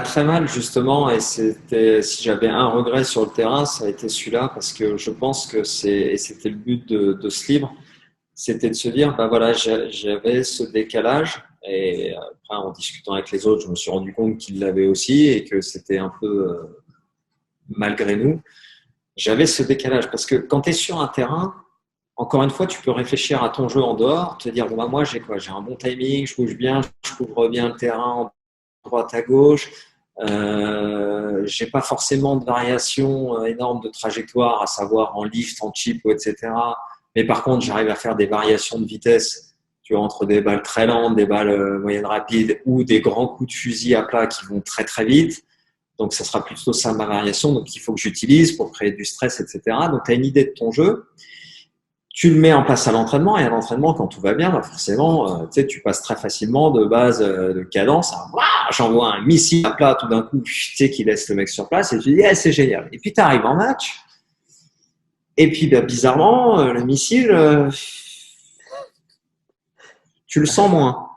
Très mal justement, et si j'avais un regret sur le terrain, ça a été celui-là parce que je pense que c'était le but de ce livre, c'était de se dire j'avais ce décalage Et après, en discutant avec les autres, je me suis rendu compte qu'ils l'avaient aussi et que c'était un peu malgré nous. J'avais ce décalage parce que quand tu es sur un terrain, encore une fois, tu peux réfléchir à ton jeu en dehors, te dire bon, bah, moi j'ai quoi? J'ai un bon timing, je bouge bien, je couvre bien le terrain droite à gauche. J'ai pas forcément de variation énorme de trajectoire, à savoir en lift, en chip, etc. Mais par contre, j'arrive à faire des variations de vitesse, tu vois, entre des balles très lentes, des balles moyennes rapides ou des grands coups de fusil à plat qui vont très très vite. Donc, ça sera plutôt ça ma variation. Donc, il faut que j'utilise pour créer du stress, etc. Donc, tu as une idée de ton jeu. Tu le mets en place à l'entraînement et à l'entraînement, quand tout va bien, bah forcément, tu sais, tu passes très facilement de base de cadence à j'envoie un missile à plat tout d'un coup, tu sais, qui laisse le mec sur place et tu dis c'est génial. Et puis tu arrives en match et puis bah, bizarrement le missile, tu le sens moins.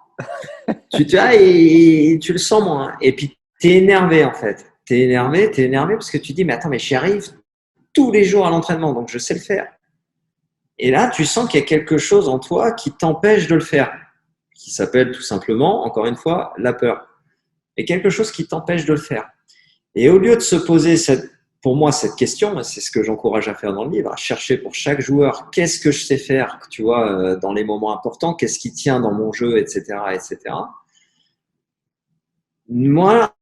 Tu le sens moins. Et puis tu es énervé en fait. T'es énervé parce que tu dis mais attends mais j'y arrive tous les jours à l'entraînement donc je sais le faire. Et là, tu sens qu'il y a quelque chose en toi qui t'empêche de le faire, qui s'appelle tout simplement, encore une fois, la peur. Et quelque chose qui t'empêche de le faire. Et au lieu de se poser pour moi cette question, c'est ce que j'encourage à faire dans le livre, à chercher pour chaque joueur qu'est-ce que je sais faire, tu vois, dans les moments importants, qu'est-ce qui tient dans mon jeu, etc., etc. Moi,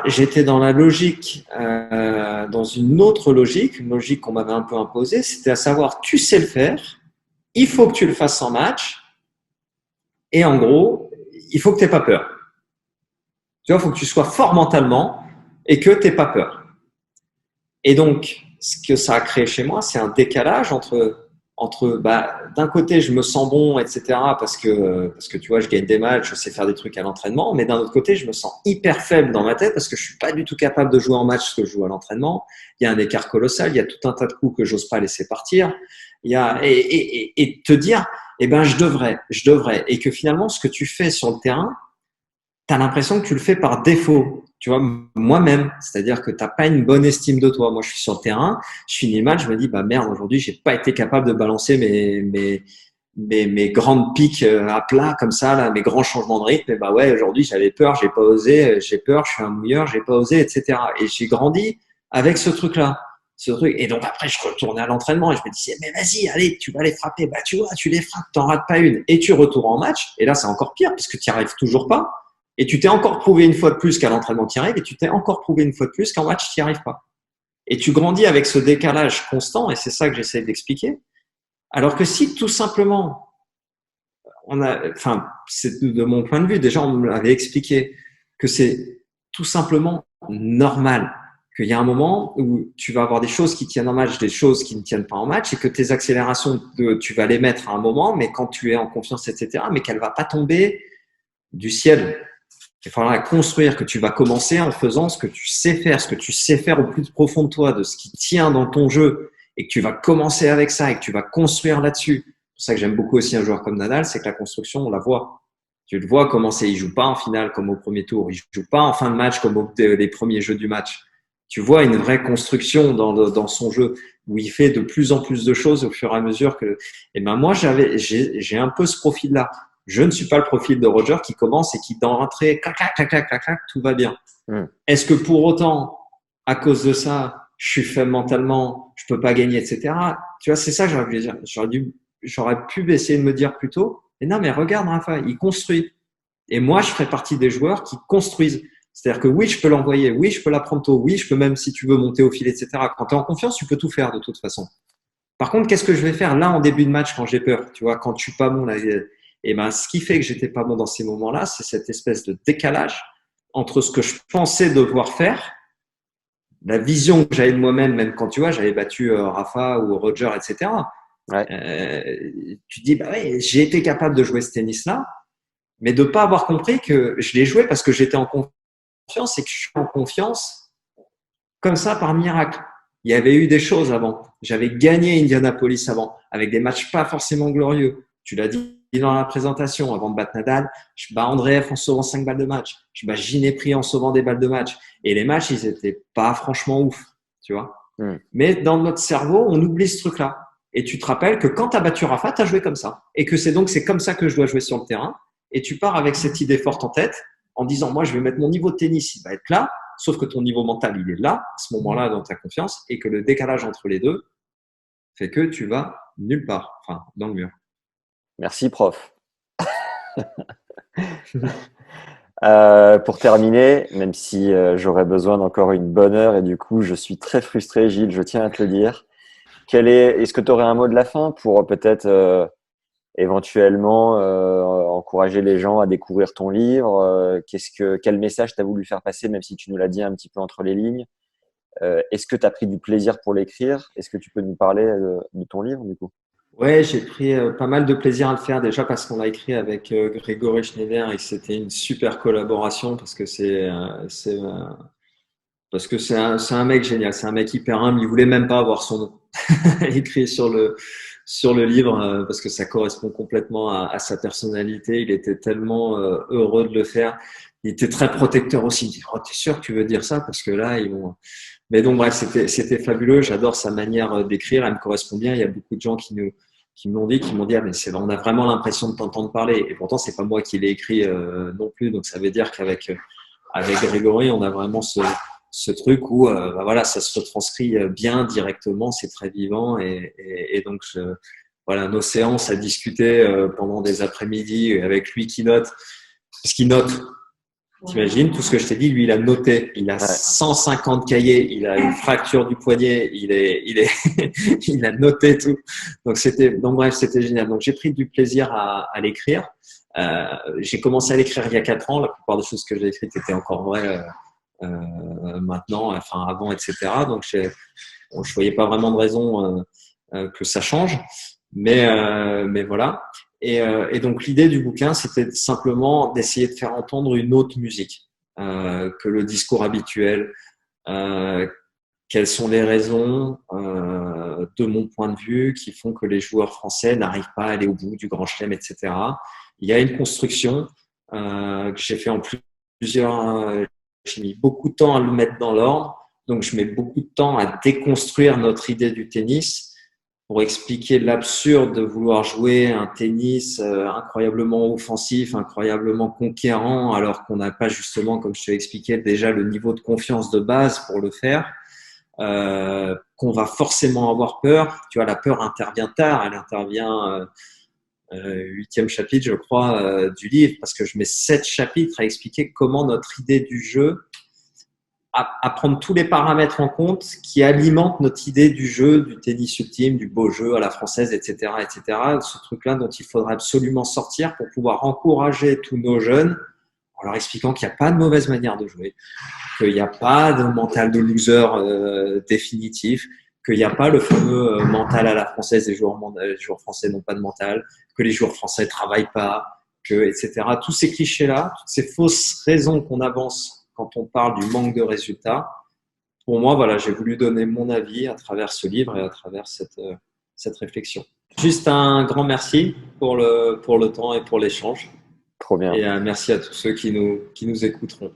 j'étais dans la logique, dans une autre logique, une logique qu'on m'avait un peu imposée, c'était à savoir, tu sais le faire, il faut que tu le fasses en match, et en gros, il faut que tu n'aies pas peur. Tu vois, il faut que tu sois fort mentalement et que tu n'aies pas peur. Et donc, ce que ça a créé chez moi, c'est un décalage entre d'un côté, je me sens bon, etc., parce que tu vois, je gagne des matchs, je sais faire des trucs à l'entraînement, mais d'un autre côté, je me sens hyper faible dans ma tête parce que je suis pas du tout capable de jouer en match ce que je joue à l'entraînement. Il y a un écart colossal, il y a tout un tas de coups que j'ose pas laisser partir. Et te dire, eh ben, je devrais, et que finalement, ce que tu fais sur le terrain, tu as l'impression que tu le fais par défaut. Tu vois, moi-même, c'est-à-dire que tu n'as pas une bonne estime de toi. Moi, je suis sur le terrain, je finis le match, je me dis, bah merde, aujourd'hui, j'ai pas été capable de balancer mes grandes piques à plat comme ça, là, mes grands changements de rythme. Et bah ouais, aujourd'hui, j'avais peur, j'ai pas osé, j'ai peur, je suis un mouilleur, j'ai pas osé, etc. Et j'ai grandi avec ce truc-là. Et donc après, je retournais à l'entraînement et je me disais, mais vas-y, allez, tu vas les frapper. Bah tu vois, tu les frappes, t'en rates pas une. Et tu retournes en match. Et là, c'est encore pire parce que tu n'y arrives toujours pas. Et tu t'es encore prouvé une fois de plus qu'à l'entraînement tu y arrives, et tu t'es encore prouvé une fois de plus qu'en match tu n'y arrives pas. Et tu grandis avec ce décalage constant, et c'est ça que j'essaie d'expliquer. Alors que si tout simplement, c'est de mon point de vue, déjà on me l'avait expliqué, que c'est tout simplement normal, qu'il y a un moment où tu vas avoir des choses qui tiennent en match, des choses qui ne tiennent pas en match, et que tes accélérations, tu vas les mettre à un moment, mais quand tu es en confiance, etc., mais qu'elle ne va pas tomber du ciel. Il faudra construire, que tu vas commencer en faisant ce que tu sais faire, ce que tu sais faire au plus profond de toi, de ce qui tient dans ton jeu, et que tu vas commencer avec ça et que tu vas construire là-dessus. C'est pour ça que j'aime beaucoup aussi un joueur comme Nadal, c'est que la construction, on la voit. Tu le vois commencer, il joue pas en finale comme au premier tour, il joue pas en fin de match comme les premiers jeux du match. Tu vois une vraie construction dans son jeu où il fait de plus en plus de choses au fur et à mesure que. Et ben moi j'ai un peu ce profil-là. Je ne suis pas le profil de Roger qui commence et qui, dans l'entrée, clac, clac, clac, clac, clac, clac, tout va bien. Est-ce que pour autant, à cause de ça, je suis faible mentalement, je peux pas gagner, etc. Tu vois, c'est ça que j'aurais pu dire. J'aurais pu essayer de me dire plus tôt. Et non, mais regarde, Rafa, il construit. Et moi, je ferai partie des joueurs qui construisent. C'est-à-dire que oui, je peux l'envoyer, oui, je peux l'apprendre tôt, oui, je peux même, si tu veux, monter au fil, etc. Quand tu es en confiance, tu peux tout faire de toute façon. Par contre, qu'est-ce que je vais faire là en début de match quand j'ai peur? Tu vois, quand je suis pas bon là. Et ben, ce qui fait que j'étais pas bon dans ces moments-là, c'est cette espèce de décalage entre ce que je pensais devoir faire, la vision que j'avais de moi-même, même quand tu vois, j'avais battu Rafa ou Roger, etc. Ouais. Tu te dis, bah ouais, j'ai été capable de jouer ce tennis-là, mais de pas avoir compris que je l'ai joué parce que j'étais en confiance et que je suis en confiance comme ça par miracle. Il y avait eu des choses avant. J'avais gagné Indianapolis avant, avec des matchs pas forcément glorieux. Tu l'as dit dans la présentation, avant de battre Nadal, je bats Andreev en sauvant 5 balles de match. Je bats Ginepri en sauvant des balles de match. Et les matchs, ils étaient pas franchement ouf, tu vois. Mais dans notre cerveau, on oublie ce truc-là. Et tu te rappelles que quand tu as battu Rafa, tu as joué comme ça. Et que c'est comme ça que je dois jouer sur le terrain. et tu pars avec cette idée forte en tête en disant, moi, je vais mettre mon niveau de tennis, il va être là, sauf que ton niveau mental, il est là, à ce moment-là, dans ta confiance, et que le décalage entre les deux fait que tu vas nulle part, enfin, dans le mur. Merci, prof. Pour terminer, même si j'aurais besoin d'encore une bonne heure et du coup, je suis très frustré, Gilles, je tiens à te le dire. Est-ce que tu aurais un mot de la fin pour peut-être éventuellement encourager les gens à découvrir ton livre? Quel message tu as voulu faire passer, même si tu nous l'as dit un petit peu entre les lignes? Est-ce que tu as pris du plaisir pour l'écrire? Est-ce que tu peux nous parler de ton livre du coup? Ouais, j'ai pris pas mal de plaisir à le faire déjà parce qu'on l'a écrit avec Grégory Schneider et que c'était une super collaboration parce que c'est un mec génial, c'est un mec hyper humble, il voulait même pas avoir son nom écrit sur le livre parce que ça correspond complètement à sa personnalité, il était tellement heureux de le faire. Il était très protecteur aussi. Il dit, oh, t'es sûr que tu veux dire ça? Parce que là, ils vont. Mais donc, bref, c'était fabuleux. J'adore sa manière d'écrire. Elle me correspond bien. Il y a beaucoup de gens qui m'ont dit, ah, mais c'est, on a vraiment l'impression de t'entendre parler. Et pourtant, c'est pas moi qui l'ai écrit non plus. Donc, ça veut dire avec Grégory, on a vraiment ce truc où, bah voilà, ça se retranscrit bien directement. C'est très vivant. Et donc, voilà, nos séances à discuter pendant des après-midi avec lui qui note. Parce qu'il note. T'imagines tout ce que je t'ai dit, lui, il a noté. Il a Ouais. 150 cahiers, il a une fracture du poignet, il a noté tout. Donc bref, c'était génial. Donc, j'ai pris du plaisir à l'écrire. J'ai commencé à l'écrire il y a 4 ans. La plupart des choses que j'ai écrites étaient encore vraies maintenant, enfin avant, etc. Donc, je voyais pas vraiment de raison que ça change. Mais voilà. Et donc l'idée du bouquin, c'était simplement d'essayer de faire entendre une autre musique que le discours habituel. Euh, Quelles sont les raisons, de mon point de vue, qui font que les joueurs français n'arrivent pas à aller au bout du Grand Chelem, etc. Il y a une construction que j'ai fait en plusieurs. J'ai mis beaucoup de temps à le mettre dans l'ordre, donc je mets beaucoup de temps à déconstruire notre idée du tennis pour expliquer l'absurde de vouloir jouer un tennis incroyablement offensif, incroyablement conquérant, alors qu'on n'a pas justement, comme je te l'ai expliqué, déjà le niveau de confiance de base pour le faire, qu'on va forcément avoir peur. Tu vois, la peur intervient tard, elle intervient 8e chapitre, je crois, du livre, parce que je mets 7 chapitres à expliquer comment notre idée du jeu à prendre tous les paramètres en compte qui alimentent notre idée du jeu, du tennis ultime, du beau jeu à la française, etc., etc. Ce truc-là dont il faudra absolument sortir pour pouvoir encourager tous nos jeunes en leur expliquant qu'il n'y a pas de mauvaise manière de jouer, qu'il n'y a pas de mental de loser définitif, qu'il n'y a pas le fameux mental à la française, les joueurs français n'ont pas de mental, que les joueurs français travaillent pas, etc. Tous ces clichés-là, toutes ces fausses raisons qu'on avance quand on parle du manque de résultats, pour moi, voilà, j'ai voulu donner mon avis à travers ce livre et à travers cette réflexion. Juste un grand merci pour le temps et pour l'échange. Trop bien. Et merci à tous ceux qui nous écouteront.